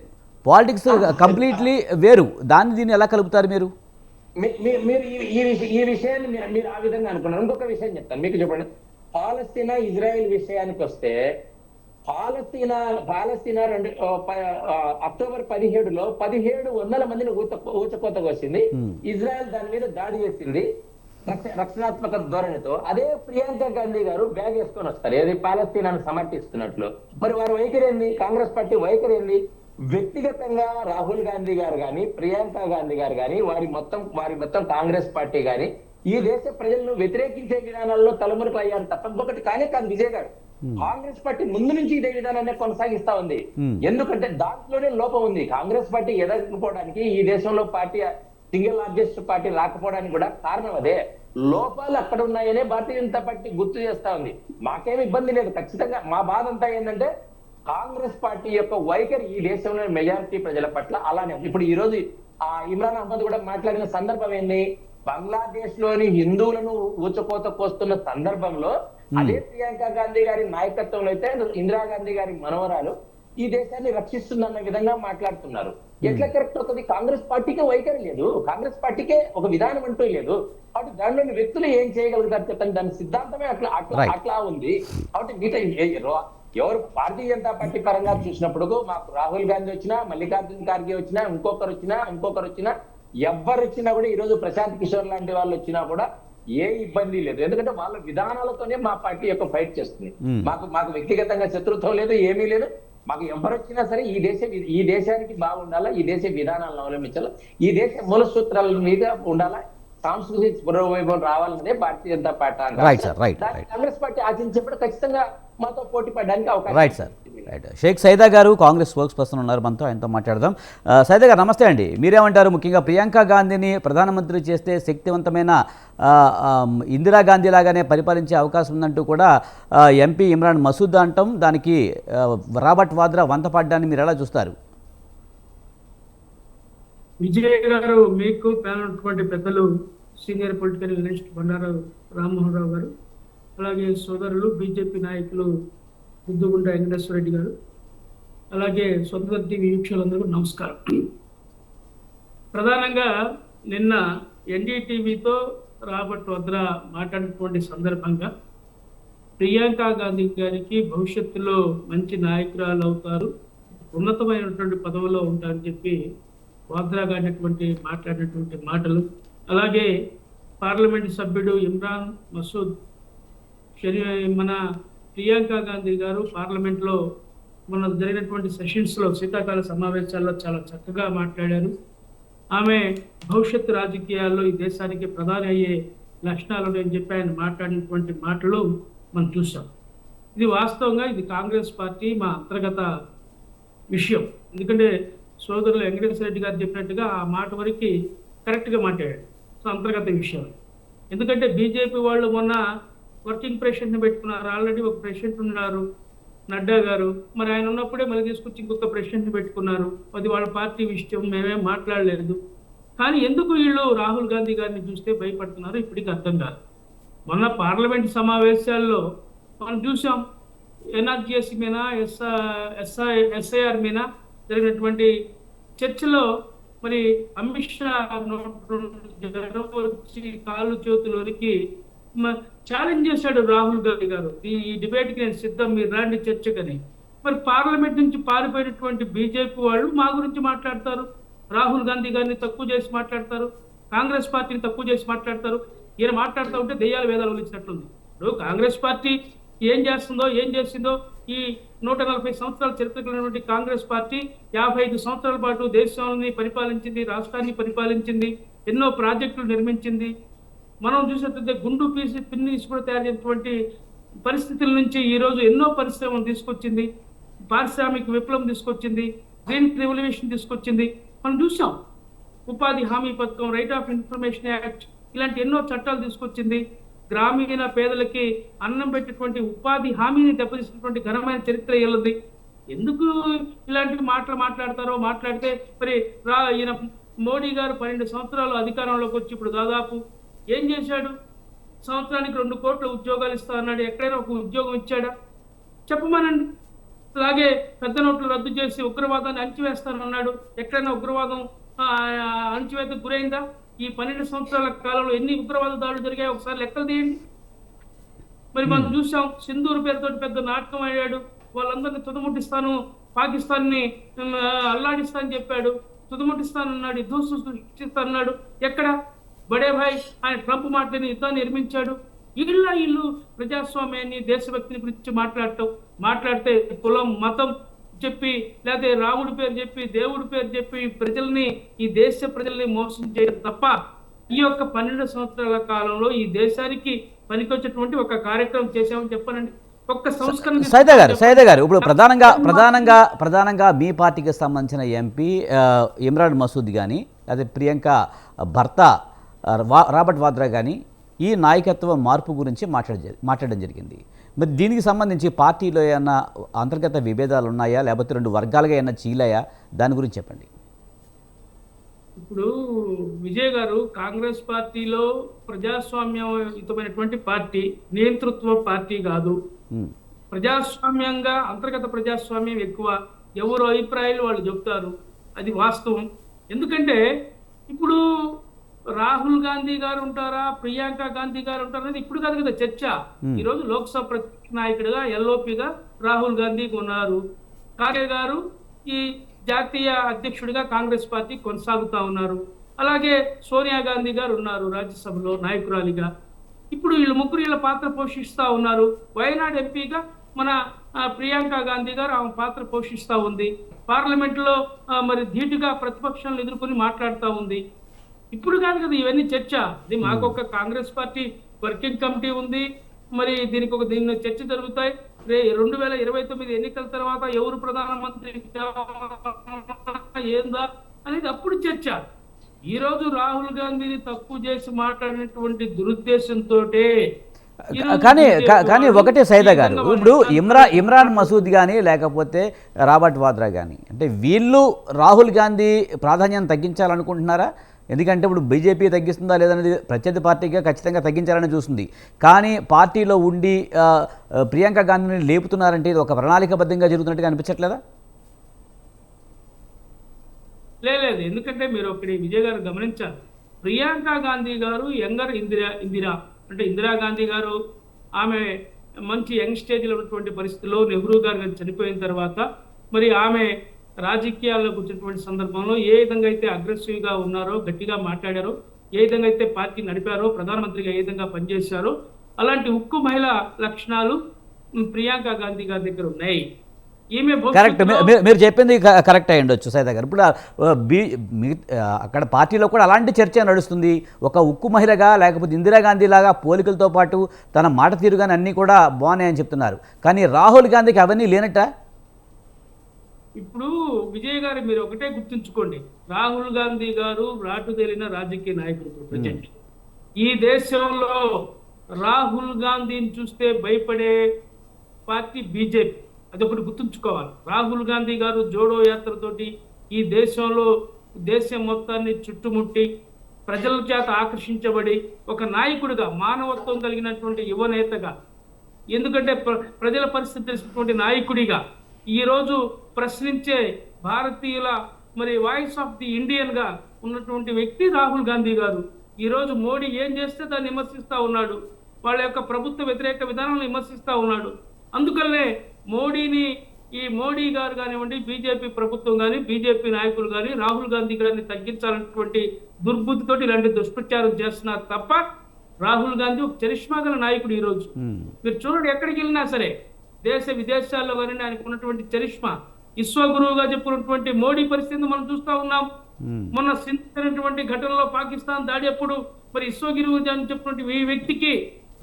పాలిటిక్స్ కంప్లీట్లీ వేరు. దీన్ని ఎలా కలుపుతారు మీరు? మీరు ఈ విషయాన్ని మీరు ఆ విధంగా అనుకున్నారు. ఇంకొక విషయం చెప్తాను మీకు. చెప్పండి, పాలస్తీనా ఇజ్రాయెల్ విషయానికి వస్తే, పాలస్తీనా అక్టోబర్ 17లో 1700 మందిని ఊచకోత కోసింది. ఇజ్రాయెల్ దాని మీద దాడి చేసింది రక్షణాత్మక ధోరణితో. అదే ప్రియాంక గాంధీ గారు బ్యాగ్ వేసుకొని వస్తారు, ఏది పాలస్తీనాను సమర్థిస్తున్నట్లు. మరి వారి వైఖరి ఏంది? కాంగ్రెస్ పార్టీ వైఖరి ఏంది? వ్యక్తిగతంగా రాహుల్ గాంధీ గారు కానీ, ప్రియాంక గాంధీ గారు కానీ, వారి మొత్తం కాంగ్రెస్ పార్టీ కానీ ఈ దేశ ప్రజలను వ్యతిరేకించే విధానాల్లో తలమునకలు అయ్యారు తప్ప ఇంకొకటి కానే కాదు. విజయ్ గారు, కాంగ్రెస్ పార్టీ ముందు నుంచి ఇదే విధానాన్ని కొనసాగిస్తా ఉంది. ఎందుకంటే దాంట్లోనే లోపం ఉంది. కాంగ్రెస్ పార్టీ ఎదగకపోవడానికి, ఈ దేశంలో పార్టీ సింగిల్ లార్జెస్ట్ పార్టీ రాకపోవడానికి కూడా కారణం అదే. లోపాలు అక్కడ ఉన్నాయనే భారతీయ జనతా పార్టీ గుర్తు చేస్తా ఉంది. మాకేమి ఇబ్బంది లేదు. ఖచ్చితంగా మా బాధ అంతా ఏంటంటే కాంగ్రెస్ పార్టీ యొక్క వైఖరి ఈ దేశంలోని మెజారిటీ ప్రజల పట్ల అలానే. ఇప్పుడు ఈ రోజు ఇమ్రాన్ అహ్మద్ కూడా మాట్లాడిన సందర్భం ఏంది? బంగ్లాదేశ్ లోని హిందువులను ఊచకోత కోస్తున్న సందర్భంలో అదే ప్రియాంక గాంధీ గారి నాయకత్వంలో అయితే ఇందిరాగాంధీ గారి మనవరాలు ఈ దేశాన్ని రక్షిస్తుందన్న విధంగా మాట్లాడుతున్నారు. ఎట్లా కరెక్ట్ అవుతుంది? కాంగ్రెస్ పార్టీకే వైఖరి లేదు, కాంగ్రెస్ పార్టీకే ఒక విధానం అంటూ లేదు. కాబట్టి దానిలోని వ్యక్తులు ఏం చేయగలుగుతారు చెప్పండి? దాని సిద్ధాంతమే అట్లా ఉంది. కాబట్టి మిగతా ఎవరు భారతీయ జనతా పార్టీ పరంగా చూసినప్పుడు మాకు రాహుల్ గాంధీ వచ్చినా, మల్లికార్జున ఖార్గే వచ్చినా, ఇంకొకరు వచ్చినా ఎవ్వరు వచ్చినా కూడా, ఈ రోజు ప్రశాంత్ కిషోర్ లాంటి వాళ్ళు వచ్చినా కూడా ఏ ఇబ్బంది లేదు. ఎందుకంటే వాళ్ళ విధానాలతోనే మా పార్టీ యొక్క ఫైట్ చేస్తుంది. మాకు వ్యక్తిగతంగా శత్రుత్వం లేదు, ఏమీ లేదు. మాకు ఎవరు వచ్చినా సరే ఈ దేశానికి బాగుండాలా, ఈ దేశ విధానాలను అవలంబించాలా, ఈ దేశ మూల సూత్రాల మీద ఉండాలా, సాంస్కృతిక పురోవైభవం రావాలనే భారతీయ జనతా పార్టీ. కాంగ్రెస్ పార్టీ ఆశించినప్పుడు ఖచ్చితంగా మాతో పోటీ పడడానికి అవకాశం. Right sir, right. Sheikh Saida గారు కాంగ్రెస్ స్పోక్స్ పర్సన్ ఉన్నారు మనతో, ఆయనతో మాట్లాడదాం. సైదా గారు నమస్తే అండి. మీరేమంటారు? ముఖ్యంగా ప్రియాంక గాంధీని ప్రధానమంత్రి చేస్తే శక్తివంతమైన ఇందిరాగాంధీ లాగానే పరిపాలించే అవకాశం ఉందంటూ కూడా ఎంపీ ఇమ్రాన్ మసూద్ అంటాం, దానికి రాబర్ట్ వాద్రా వంతపడ్డాన్ని మీరు ఎలా చూస్తారు? విజయ్ గారు, మీకు ఉన్నటువంటి పెద్దలు senior political analyst Bandaru Rammohan Rao గారు, అలాగే సోదరులు బీజేపీ నాయకులు ముద్దుగుంట వెంకటేశ్వర రెడ్డి గారు, అలాగే స్వతంత్ర టీవీ వీక్షకులందరూ నమస్కారం. ప్రధానంగా నిన్న ఎన్డీటీవీతో రాబర్ట్ వద్రా మాట్లాడినటువంటి సందర్భంగా ప్రియాంక గాంధీ గారికి భవిష్యత్తులో మంచి నాయకురాలు అవుతారు, ఉన్నతమైనటువంటి పదవిలో ఉంటారని చెప్పి వాద్రా గారినటువంటి మాట్లాడినటువంటి మాటలు, అలాగే పార్లమెంట్ సభ్యుడు ఇమ్రాన్ మసూద్ మన ప్రియాంక గాంధీ గారు పార్లమెంట్లో మన జరిగినటువంటి సెషన్స్లో శీతాకాల సమావేశాల్లో చాలా చక్కగా మాట్లాడారు. ఆమె భవిష్యత్తు రాజకీయాల్లో ఈ దేశానికి ప్రధాని అయ్యే లక్షణాలు అని చెప్పి ఆయన మాట్లాడినటువంటి మాటలు మనం చూసాం. ఇది వాస్తవంగా ఇది కాంగ్రెస్ పార్టీ మా అంతర్గత విషయం. ఎందుకంటే సోదరులు వెంకటేశ్వర రెడ్డి గారు చెప్పినట్టుగా ఆ మాట వరకు కరెక్ట్గా మాట్లాడాడు. సో అంతర్గత విషయాలు. ఎందుకంటే బీజేపీ వాళ్ళు మొన్న వర్కింగ్ ప్రెసిడెంట్ని పెట్టుకున్నారు. ఆల్రెడీ ఒక ప్రెసిడెంట్ ఉన్నారు నడ్డా గారు, మరి ఆయన ఉన్నప్పుడే మళ్ళీ తీసుకొచ్చి ఇంకొక ప్రెసిడెంట్ని పెట్టుకున్నారు. అది వాళ్ళ పార్టీ విషయం, మేమేం మాట్లాడలేదు. కానీ ఎందుకు వీళ్ళు రాహుల్ గాంధీ గారిని చూస్తే భయపడుతున్నారు ఇప్పటికీ అర్థం కాదు. మొన్న పార్లమెంట్ సమావేశాల్లో మనం చూసాం, ఎన్ఆర్జీఎస్ మీద ఎస్ఐఆర్ మీద జరిగినటువంటి చర్చలో మరి అమిత్ షా వచ్చి కాళ్ళు చేతులకి ఛాలెంజ్ చేశాడు రాహుల్ గాంధీ గారు, ఈ డిబేట్కి నేను సిద్ధం, మీరు రాండి చర్చకని. మరి పార్లమెంట్ నుంచి పారిపోయినటువంటి బీజేపీ వాళ్ళు మా గురించి మాట్లాడతారు, రాహుల్ గాంధీ గారిని తక్కువ చేసి మాట్లాడతారు, కాంగ్రెస్ పార్టీని తక్కువ చేసి మాట్లాడతారు. ఈయన మాట్లాడుతూ ఉంటే దెయ్యాల వేదాలు వలిచినట్లుంది. ఇప్పుడు కాంగ్రెస్ పార్టీ ఏం చేసిందో ఈ 140 సంవత్సరాల చరిత్ర కలిగినటువంటి కాంగ్రెస్ పార్టీ 55 సంవత్సరాల పాటు దేశాన్ని పరిపాలించింది, రాష్ట్రాన్ని పరిపాలించింది, ఎన్నో ప్రాజెక్టులు నిర్మించింది. మనం చూసినట్లయితే గుండు పిన్ని కూడా తయారు చేసినటువంటి పరిస్థితుల నుంచి ఈరోజు ఎన్నో పరిశ్రమలు తీసుకొచ్చింది, పారిశ్రామిక విప్లవం తీసుకొచ్చింది, గ్రీన్ రెవల్యూషన్ తీసుకొచ్చింది. మనం చూసాం, ఉపాధి హామీ పథకం, రైట్ ఆఫ్ ఇన్ఫర్మేషన్ యాక్ట్, ఇలాంటి ఎన్నో చట్టాలు తీసుకొచ్చింది. గ్రామీణ పేదలకి అన్నం పెట్టేటువంటి ఉపాధి హామీని దెబ్బతీసినటువంటి ఘనమైన చరిత్ర ఏళ్ళది. ఎందుకు ఇలాంటి మాటలు మాట్లాడితే మరి ఈయన మోడీ గారు 12 సంవత్సరాలు అధికారంలోకి వచ్చి ఇప్పుడు దాదాపు ఏం చేశాడు? సంవత్సరానికి 2 కోట్ల ఉద్యోగాలు ఇస్తా అన్నాడు. ఎక్కడైనా ఒక ఉద్యోగం ఇచ్చాడా? చెప్పమనండి. అలాగే పెద్ద నోట్లు రద్దు చేసి ఉగ్రవాదాన్ని అణచివేస్తానన్నాడు. ఎక్కడైనా ఉగ్రవాదం అణచివేతకు గురైందా? ఈ 12 సంవత్సరాల కాలంలో ఎన్ని ఉగ్రవాద దాడులు జరిగాయో ఒకసారి లెక్కలు తీయండి. మరి మనం చూసాం, సింధూరు పేరుతో పెద్ద నాటకం అయ్యాడు. వాళ్ళందరినీ తుదముట్టిస్తాను, పాకిస్తాన్ని అల్లాడిస్తానని చెప్పాడు, తుదముట్టిస్తానన్నాడు, యుద్ధం సృష్టిస్తానన్నాడు. ఎక్కడ బడే భాయ్ ఆయన ట్రంప్ మాటని యుద్ధాన్ని నిర్మించాడు. ఇల్లు ప్రజాస్వామ్యాన్ని, దేశభక్తిని గురించి మాట్లాడితే కులం, మతం చెప్పి, లేకపోతే రాముడి పేరు చెప్పి, దేవుడి పేరు చెప్పి ఈ దేశ ప్రజల్ని మోసం చేయడం తప్ప ఈ యొక్క 12 సంవత్సరాల కాలంలో ఈ దేశానికి పనికొచ్చేటువంటి ఒక కార్యక్రమం చేశామని చెప్పనండి. ఒక్క సంస్కరణ. సైదా గారు ఇప్పుడు ప్రధానంగా మీ పార్టీకి సంబంధించిన ఎంపీ ఇమ్రాన్ మసూద్ కానీ, లేకపోతే ప్రియాంక భర్త రాబర్ట్ వాద్రా కానీ ఈ నాయకత్వ మార్పు గురించి మాట్లాడడం జరిగింది. మరి దీనికి సంబంధించి పార్టీలో ఏమన్నా అంతర్గత విభేదాలు ఉన్నాయా, లేకపోతే 2 వర్గాలుగా ఏమన్నా చీలాయా? దాని గురించి చెప్పండి. ఇప్పుడు విజయ్ గారు, కాంగ్రెస్ పార్టీలో ప్రజాస్వామ్యయుతమైనటువంటి పార్టీ, నియంతృత్వ పార్టీ కాదు. ప్రజాస్వామ్యంగా అంతర్గత ప్రజాస్వామ్యం ఎక్కువ. ఎవరు అభిప్రాయాలు వాళ్ళు చెప్తారు, అది వాస్తవం. ఎందుకంటే ఇప్పుడు రాహుల్ గాంధీ గారు ఉంటారా, ప్రియాంక గాంధీ గారు ఉంటారా అనేది ఇప్పుడు కాదు కదా చర్చ. ఈరోజు లోక్సభ ప్రతిపక్ష నాయకుడిగా ఎల్ఓపిగా రాహుల్ గాంధీ ఉన్నారు. ఖార్గే గారు ఈ జాతీయ అధ్యక్షుడిగా కాంగ్రెస్ పార్టీ కొనసాగుతా ఉన్నారు. అలాగే సోనియా గాంధీ గారు ఉన్నారు రాజ్యసభలో నాయకురాలిగా. ఇప్పుడు వీళ్ళ పాత్ర పోషిస్తూ ఉన్నారు. వయనాడ్ ఎంపీగా మన ప్రియాంక గాంధీ గారు ఆమె పాత్ర పోషిస్తూ ఉంది. పార్లమెంట్లో మరి ధీటుగా ప్రతిపక్షాలను ఎదుర్కొని మాట్లాడుతూ ఉంది. ఇప్పుడు కాదు కదా ఇవన్నీ చర్చ. ఇది మాకొక కాంగ్రెస్ పార్టీ వర్కింగ్ కమిటీ ఉంది. మరి దీని చర్చ జరుగుతాయి. 2029 ఎన్నికల తర్వాత ఎవరు ప్రధానమంత్రి ఏందా అనేది అప్పుడు చర్చ. ఈ రోజు రాహుల్ గాంధీని తక్కువ చేసి మాట్లాడినటువంటి దురుద్దేశంతో కానీ ఒకటే సైదా గారు, ఇప్పుడు ఇమ్రాన్ మసూద్ కానీ లేకపోతే రాబర్ట్ వాద్రా కానీ, అంటే వీళ్ళు రాహుల్ గాంధీ ప్రాధాన్యాన్ని తగ్గించాలనుకుంటున్నారా? ఎందుకంటే ఇప్పుడు బీజేపీ తగ్గిస్తుందా లేదనేది ప్రత్యర్థి పార్టీగా ఖచ్చితంగా తగ్గించాలని చూస్తుంది. కానీ పార్టీలో ఉండి ప్రియాంక గాంధీని లేపుతున్నారంటే ఇది ఒక ప్రణాళికబద్ధంగా జరుగుతున్నట్టుగా అనిపించట్లేదా? లేదు. ఎందుకంటే మీరు ఒకటి విజయ్ గారు గమనించాలి. ప్రియాంక గాంధీ గారు యంగర్ ఇందిరా అంటే ఇందిరాగాంధీ గారు ఆమె మంచి యంగ్ స్టేజ్లో ఉన్నటువంటి పరిస్థితుల్లో నెహ్రూ గారు చనిపోయిన తర్వాత మరి ఆమె రాజకీయాల్లోకి వచ్చినటువంటి సందర్భంలో ఏ విధంగా అయితే అగ్రెసివ్గా ఉన్నారో, గట్టిగా మాట్లాడారో, ఏ విధంగా అయితే పార్టీ నడిపారో, ప్రధానమంత్రిగా ఏ విధంగా పనిచేశారో అలాంటి ఉక్కు మహిళ లక్షణాలు ప్రియాంక గాంధీ గారి దగ్గర ఉన్నాయి. కరెక్ట్, మీరు చెప్పింది కరెక్ట్ అయి ఉండొచ్చు సైదా గారు. ఇప్పుడు అక్కడ పార్టీలో కూడా అలాంటి చర్చ నడుస్తుంది. ఒక ఉక్కు మహిళగా లేకపోతే ఇందిరాగాంధీ లాగా పోలికలతో పాటు తన మాట తీరుగానే అన్నీ కూడా బాగున్నాయని చెప్తున్నారు. కానీ రాహుల్ గాంధీకి అవన్నీ లేనట్ట. ఇప్పుడు విజయ్ గారు మీరు ఒకటే గుర్తుంచుకోండి, రాహుల్ గాంధీ గారు రాటుదేలిన రాజకీయ నాయకుడు. ప్రజెంట్ ఈ దేశంలో రాహుల్ గాంధీని చూస్తే భయపడే పార్టీ బీజేపీ. అదొకటి గుర్తుంచుకోవాలి. రాహుల్ గాంధీ గారు జోడో యాత్రతోటి ఈ దేశంలో దేశం మొత్తాన్ని చుట్టుముట్టి ప్రజల చేత ఆకర్షించబడి ఒక నాయకుడిగా, మానవత్వం కలిగినటువంటి యువనేతగా, ఎందుకంటే ప్రజల పరిస్థితి తెలిసినటువంటి నాయకుడిగా ఈరోజు ప్రశ్నించే భారతీయుల మరి వాయిస్ ఆఫ్ ది ఇండియన్ గా ఉన్నటువంటి వ్యక్తి రాహుల్ గాంధీ గారు. ఈరోజు మోడీ ఏం చేస్తే దాన్ని విమర్శిస్తూ ఉన్నాడు, వాళ్ళ యొక్క ప్రభుత్వ వ్యతిరేక విధానాలను విమర్శిస్తూ ఉన్నాడు. అందుకనే ఈ మోడీ గారు కానివ్వండి, బీజేపీ ప్రభుత్వం కానీ, బీజేపీ నాయకులు కానీ రాహుల్ గాంధీ గారిని తగ్గించాలన్నటువంటి దుర్బుద్ధితోటి ఇలాంటి దుష్ప్రచారం చేస్తున్నారు తప్ప రాహుల్ గాంధీ ఒక చరిష్మా గల నాయకుడు. ఈరోజు మీరు చూడండి, ఎక్కడికి వెళ్ళినా సరే దేశ విదేశాల్లో కానీ ఆయనకు ఉన్నటువంటి చరిష్మా, విశ్వగురువుగా చెప్పుకున్నటువంటి మోడీ పరిస్థితిని మనం చూస్తూ ఉన్నాం. మొన్న సింధు ఘటనలో పాకిస్తాన్ దాడి అప్పుడు మరి విశ్వగురువు అని చెప్పినటువంటి ఈ వ్యక్తికి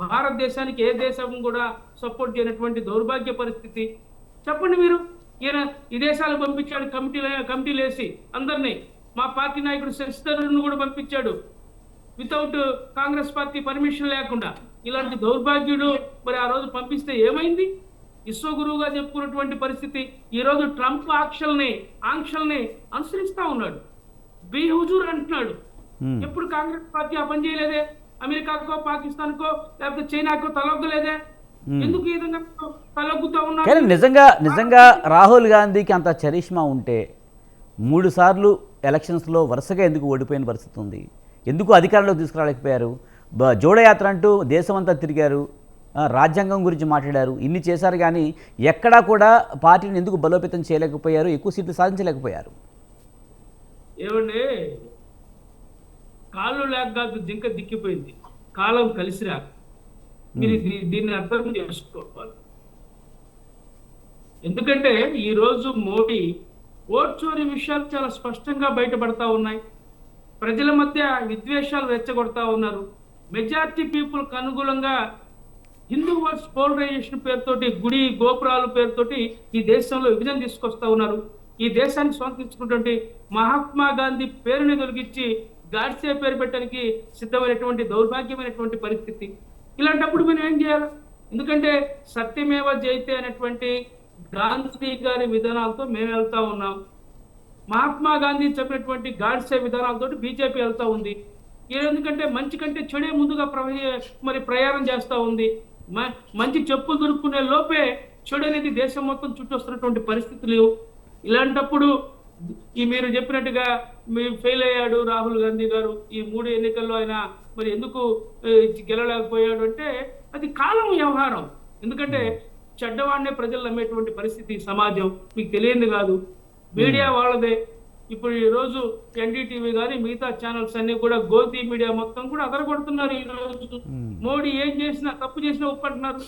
భారతదేశానికి ఏ దేశం కూడా సపోర్ట్ చేయనటువంటి దౌర్భాగ్య పరిస్థితి. చెప్పండి మీరు, ఈయన విదేశాలకు పంపించాడు కమిటీలు వేసి అందరినీ. మా పార్టీ నాయకుడు శశిధరన్ కూడా పంపించాడు వితౌట్ కాంగ్రెస్ పార్టీ పర్మిషన్ లేకుండా. ఇలాంటి దౌర్భాగ్యుడు మరి ఆ రోజు పంపిస్తే ఏమైంది? విశ్వగురువుగా చెప్పుకున్నటువంటి పరిస్థితి ఈరోజు ట్రంప్ ఆంక్షల్ని అనుసరిస్తా ఉన్నాడు. బీ హుజూర్ అంటున్నాడు. ఎప్పుడు కాంగ్రెస్ పార్టీ ఆ పని చేయలేదే? అమెరికాకో, పాకిస్తాన్కో, లేకపోతే చైనాకో తలొగ్గలేదే? ఎందుకు ఈ విధంగా తలొగ్గుతా కానీ ఉన్నారు? నిజంగా రాహుల్ గాంధీకి అంత చరిష్మా ఉంటే 3 సార్లు ఎలక్షన్స్లో వరుసగా ఎందుకు ఓడిపోయిన పరిస్థితి ఉంది? ఎందుకు అధికారంలోకి తీసుకురాలేకపోయారు? జోడయాత్ర అంటూ దేశమంతా తిరిగారు, రాజ్యాంగం గురించి మాట్లాడారు, ఇన్ని చేశారు, కానీ ఎక్కడా కూడా పార్టీని ఎందుకు బలోపేతం చేయలేకపోయారు, ఎక్కువ సీట్లు సాధించలేకపోయారు? ఏమండి, కాళ్ళు లేక కాదు జింక దిక్కిపోయింది, కాలం కలిసి రాక. మీరు దీన్ని అర్థం చేసుకోవాలి. ఎందుకంటే ఈరోజు మోడీ ఓట్చోరి విషయాలు చాలా స్పష్టంగా బయటపడతా ఉన్నాయి. ప్రజల మధ్య విద్వేషాలు రెచ్చగొడతా ఉన్నారు. మెజారిటీ పీపుల్కి అనుకూలంగా హిందూ వర్డ్స్ పోలరైజేషన్ పేరుతోటి, గుడి గోపురాల పేరుతోటి ఈ దేశంలో విభజన తీసుకొస్తా ఉన్నారు. ఈ దేశాన్ని స్వాతంత్రించుకున్నటువంటి మహాత్మా గాంధీ పేరుని తొలగించి గాడ్సే పేరు పెట్టడానికి సిద్ధమైనటువంటి దౌర్భాగ్యమైనటువంటి పరిస్థితి. ఇలాంటప్పుడు మనం ఏం చేయాలి? ఎందుకంటే సత్యమేవ జయతే అనేటువంటి గాంధీ గారి విధానాలతో మేము వెళ్తా ఉన్నాం. మహాత్మా గాంధీ చెప్పినటువంటి గాడ్సే విధానాలతో బీజేపీ వెళ్తా ఉంది. ఎందుకంటే మంచి కంటే చెడే ముందుగా ప్రయాణం చేస్తూ ఉంది. మంచి చెప్పులు దొరుకునే లోపే చెడు అనేది దేశం మొత్తం చుట్టూ వస్తున్నటువంటి పరిస్థితులు. ఇలాంటప్పుడు మీరు చెప్పినట్టుగా మీరు ఫెయిల్ అయ్యాడు రాహుల్ గాంధీ గారు. ఈ 3 ఎన్నికల్లో ఆయన మరి ఎందుకు గెలవలేకపోయాడు అంటే అది కాలం వ్యవహారం. ఎందుకంటే చెడ్డవాడినే ప్రజలు నమ్మేటువంటి పరిస్థితి సమాజం. మీకు తెలియంది కాదు, మీడియా వాళ్ళదే. ఇప్పుడు ఈ రోజు ఎన్డీటీవీ కానీ మిగతా ఛానల్స్ అన్ని కూడా గోల్తీ మీడియా మొత్తం కూడా అదరగొడుతున్నారు. ఈ రోజు మోడీ ఏం చేసినా, తప్పు చేసినా ఒప్పంటున్నారు.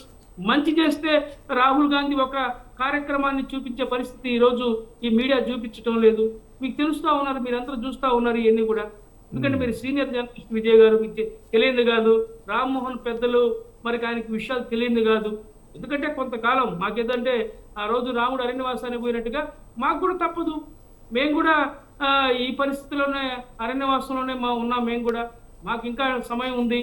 మంచి చేస్తే రాహుల్ గాంధీ ఒక కార్యక్రమాన్ని చూపించే పరిస్థితి ఈ రోజు ఈ మీడియా చూపించడం లేదు. మీకు తెలుస్తా ఉన్నారు, మీరందరూ చూస్తా ఉన్నారు ఇవన్నీ కూడా. ఎందుకంటే మీరు సీనియర్ జర్నలిస్ట్ విజయ్ గారు, మీకు తెలియదు కాదు. రామ్మోహన్ పెద్దలు మరి ఆయనకి విషయాలు తెలియదు కాదు. ఎందుకంటే కొంతకాలం మాకేదంటే ఆ రోజు రాముడు అరణ్యవాసానికి పోయినట్టుగా మాకు కూడా తప్పదు. మేము కూడా ఈ పరిస్థితిలోనే అరణ్యవాసంలోనే ఉన్నాం. మేము కూడా మాకు ఇంకా సమయం ఉంది.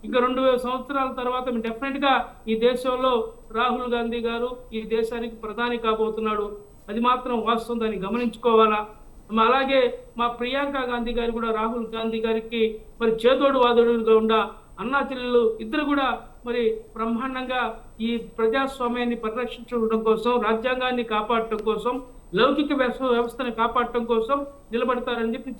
ఇంకా 2000 సంవత్సరాల తర్వాత మేము డెఫినెట్ గా ఈ దేశంలో రాహుల్ గాంధీ గారు ఈ దేశానికి ప్రధాని కాబోతున్నాడు. అది మాత్రం వాస్తవం, దాన్ని గమనించుకోవాలా. అలాగే మా ప్రియాంక గాంధీ గారు కూడా రాహుల్ గాంధీ గారికి మరి చేదోడు వాదోడుగా ఉండ అన్నా చెల్లెలు ఇద్దరు కూడా మరి బ్రహ్మాండంగా ఈ ప్రజాస్వామ్యాన్ని పరిరక్షించడం కోసం, రాజ్యాంగాన్ని కాపాడటం కోసం, లౌకిక వ్యవస్థను కాపాడటం కోసం నిలబడతారని చెప్పి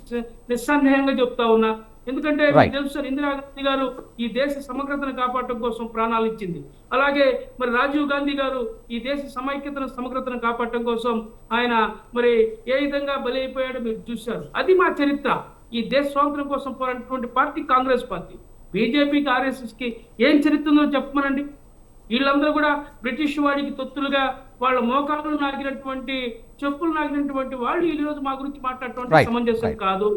నిస్సందేహంగా చెప్తా ఉన్నా. ఎందుకంటే మీకు తెలుసు సార్, ఇందిరాగాంధీ గారు ఈ దేశ సమగ్రతను కాపాడటం కోసం ప్రాణాలు ఇచ్చింది. అలాగే మరి రాజీవ్ గాంధీ గారు ఈ దేశ సమైక్యతను సమగ్రతను కాపాడటం కోసం ఆయన మరి ఏ విధంగా బలి అయిపోయాడో మీరు చూశారు. అది మా చరిత్ర. ఈ దేశ స్వాతంత్రం కోసం పోరాడినటువంటి పార్టీ కాంగ్రెస్ పార్టీ. బీజేపీకి, ఆర్ఎస్ఎస్ కి ఏం చరిత్ర ఉందో చెప్పమనండి. వీళ్ళందరూ కూడా బ్రిటిష్ వాడికి తొత్తులుగా వాళ్ళ మోకాలు నాగినటువంటి, చెప్పులు నాగినటువంటి వాళ్ళు ఈ రోజు మా గురించి మాట్లాడటం సమంజసం కాదు.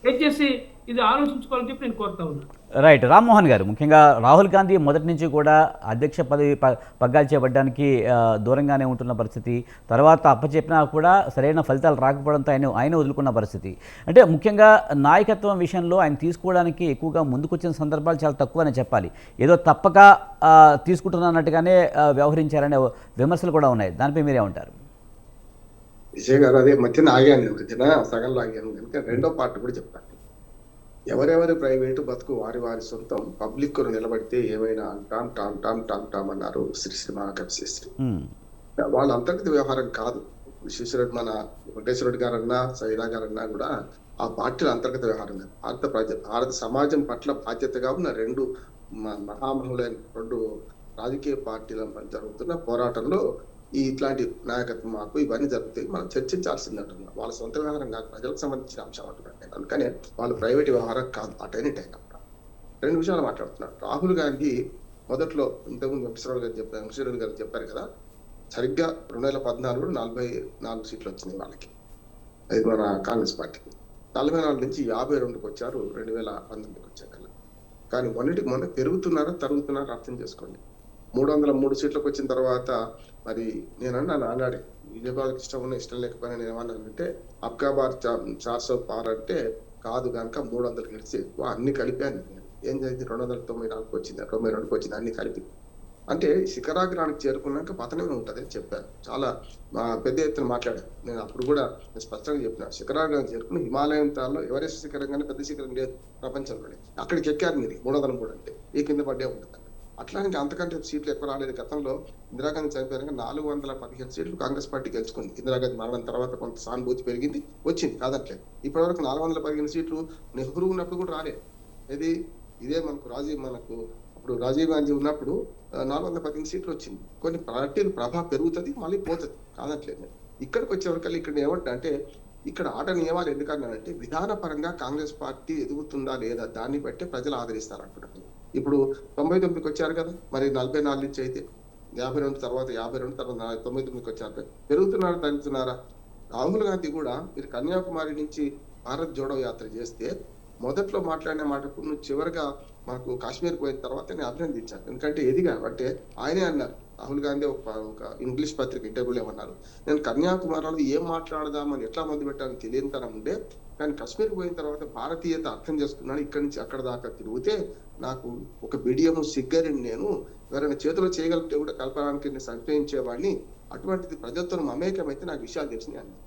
దయచేసి ఇది ఆలోచించుకోవాలని చెప్పి నేను కోరుతా ఉన్నాను. రైట్. రామ్మోహన్ గారు, ముఖ్యంగా రాహుల్ గాంధీ మొదటి నుంచి కూడా అధ్యక్ష పదవి పగ్గాలు చేపట్టడానికి దూరంగానే ఉంటున్న పరిస్థితి, తర్వాత అప్పచెప్పినా కూడా సరైన ఫలితాలు రాకపోవడంతో ఆయన వదులుకున్న పరిస్థితి. అంటే ముఖ్యంగా నాయకత్వం విషయంలో ఆయన తీసుకోవడానికి ఎక్కువగా ముందుకొచ్చిన సందర్భాలు చాలా తక్కువనే చెప్పాలి. ఏదో తప్పక తీసుకుంటున్నట్టుగానే వ్యవహరించారనే విమర్శలు కూడా ఉన్నాయి. దానిపై మీరేమంటారు? విజయ్ గారు, అదే మధ్యన ఆగాను, మధ్యన సగంలో ఆగాను కనుక రెండో పార్ట్ కూడా చెప్తాను. ఎవరెవరి ప్రైవేటు బతుకు వారి వారి సొంతం, పబ్లిక్ నిలబడితే ఏమైనా అంటాం, టామ్ టామ్ టామ్ టామ్ అన్నారు శ్రీశ్రీ కవిశ్రీ. వాళ్ళ అంతర్గత వ్యవహారం కాదు. విశ్వేశ్వరరెడ్డి, మన వెంకటేశ్వరరెడ్డి గారన్నా, సైదా గారన్నా కూడా ఆ పార్టీల అంతర్గత వ్యవహారం కాదు. భారత సమాజం పట్ల బాధ్యతగా ఉన్న రెండు మహామహులైన రెండు రాజకీయ పార్టీల మధ్య జరుగుతున్న పోరాటంలో ఇట్లాంటి నాయకత్వం మార్పు ఇవన్నీ జరుగుతాయి. మనం చర్చించాల్సింది అంటున్నాం. వాళ్ళ సొంత వ్యవహారం కాదు, ప్రజలకు సంబంధించిన అంశం అంటున్నాను. అందుకనే వాళ్ళు ప్రైవేట్ వ్యవహారం కాదు. అటైనట్ అయినా రెండు విషయాలు మాట్లాడుతున్నారు. రాహుల్ గాంధీ మొదట్లో ఇంతకుముందు వెంకటేశ్వరరెడ్డి గారు చెప్పారు కదా, సరిగ్గా 2014 44 సీట్లు వచ్చినాయి వాళ్ళకి, అది మన కాంగ్రెస్ పార్టీకి. 44 నుంచి 52కి వచ్చారు 2019 వచ్చాక. కానీ మొన్న పెరుగుతున్నారా తరుగుతున్నారా అర్థం చేసుకోండి. 303 సీట్లకు వచ్చిన తర్వాత మరి నేనన్నా ఆనాడే విజయబాబుకి ఇష్టం ఉన్న ఇష్టం లేకపోయినా నేను ఏమన్నానంటే అబ్కా బార్ 400 పార్ అంటే కాదు కనుక 300 గెలిచి ఎక్కువ అన్ని కలిపాను. ఏం జరిగింది? 294 వచ్చింది, 92 వచ్చింది, అన్ని కలిపి అంటే శిఖరాగ్రానికి చేరుకున్నాక పతనమే ఉంటుంది అని చెప్పారు. చాలా పెద్ద ఎత్తున మాట్లాడారు. నేను అప్పుడు కూడా స్పష్టంగా చెప్పిన, శిఖరాగ్రానికి చేరుకుని హిమాలయం తాల్లో ఎవరెస్ట్ శిఖరం కానీ పెద్ద శిఖరం లేదు ప్రపంచంలోనే. అక్కడికి ఎక్కారు మీరు 303 అంటే ఏ కింద పడ్డే ఉంటుంది. అట్లాగే అంతకంటే సీట్లు ఎక్కువ రాలేదు. గతంలో ఇందిరాగాంధీ చనిపోయాక 415 సీట్లు కాంగ్రెస్ పార్టీ గెలుచుకుంది. ఇందిరాగాంధీ మరణం తర్వాత కొంత సానుభూతి పెరిగింది, వచ్చింది కాదట్లేదు. ఇప్పటివరకు 415 సీట్లు నెహ్రూ ఉన్నప్పుడు కూడా రాలేదు. ఇదే మనకు ఇప్పుడు రాజీవ్ గాంధీ ఉన్నప్పుడు 415 సీట్లు వచ్చింది. కొన్ని పార్టీలు ప్రభావం పెరుగుతుంది, మళ్ళీ పోతుంది కాదట్లేదు. ఇక్కడికి వచ్చేవరకల్లా ఇక్కడ ఏమంటే ఇక్కడ ఆట నియమాలు ఎందుకన్నానంటే విధానపరంగా కాంగ్రెస్ పార్టీ ఎదుగుతుందా లేదా దాన్ని బట్టి ప్రజలు ఆదరిస్తారు అంటున్నారు. ఇప్పుడు 99కి వచ్చారు కదా, మరి 44 నుంచి అయితే 52 తర్వాత 99కి వచ్చారు. పెరుగుతున్నారా తగ్గుతున్నారా? రాహుల్ గాంధీ కూడా మీరు కన్యాకుమారి నుంచి భారత్ జోడో యాత్ర చేస్తే మొదట్లో మాట్లాడిన మాటకు నువ్వు చివరిగా మనకు కాశ్మీర్ పోయిన తర్వాత నేను అభినందించాను. ఎందుకంటే ఎదిగా అంటే ఆయనే అన్నారు. రాహుల్ గాంధీ ఒక ఇంగ్లీష్ పత్రిక ఇంటర్వ్యూలో ఏమన్నారు, నేను కన్యాకుమారిలో ఏం మాట్లాడదామని ఎట్లా మొదలు పెట్టాలని తెలియని తరం ఉండే, కానీ కాశ్మీర్ పోయిన తర్వాత భారతీయత అర్థం చేసుకున్నాను. ఇక్కడి నుంచి అక్కడ దాకా తిరిగితే నాకు ఒక బిడియము సిగ్గరిని నేను ఎవరైనా చేతిలో చేయగలిగితే కూడా కలపడానికి నేను సంశయించేవాడిని. అటువంటిది ప్రజలతో మమేకమైతే నాకు విషయాలు తెలిసినాయి అన్నారు.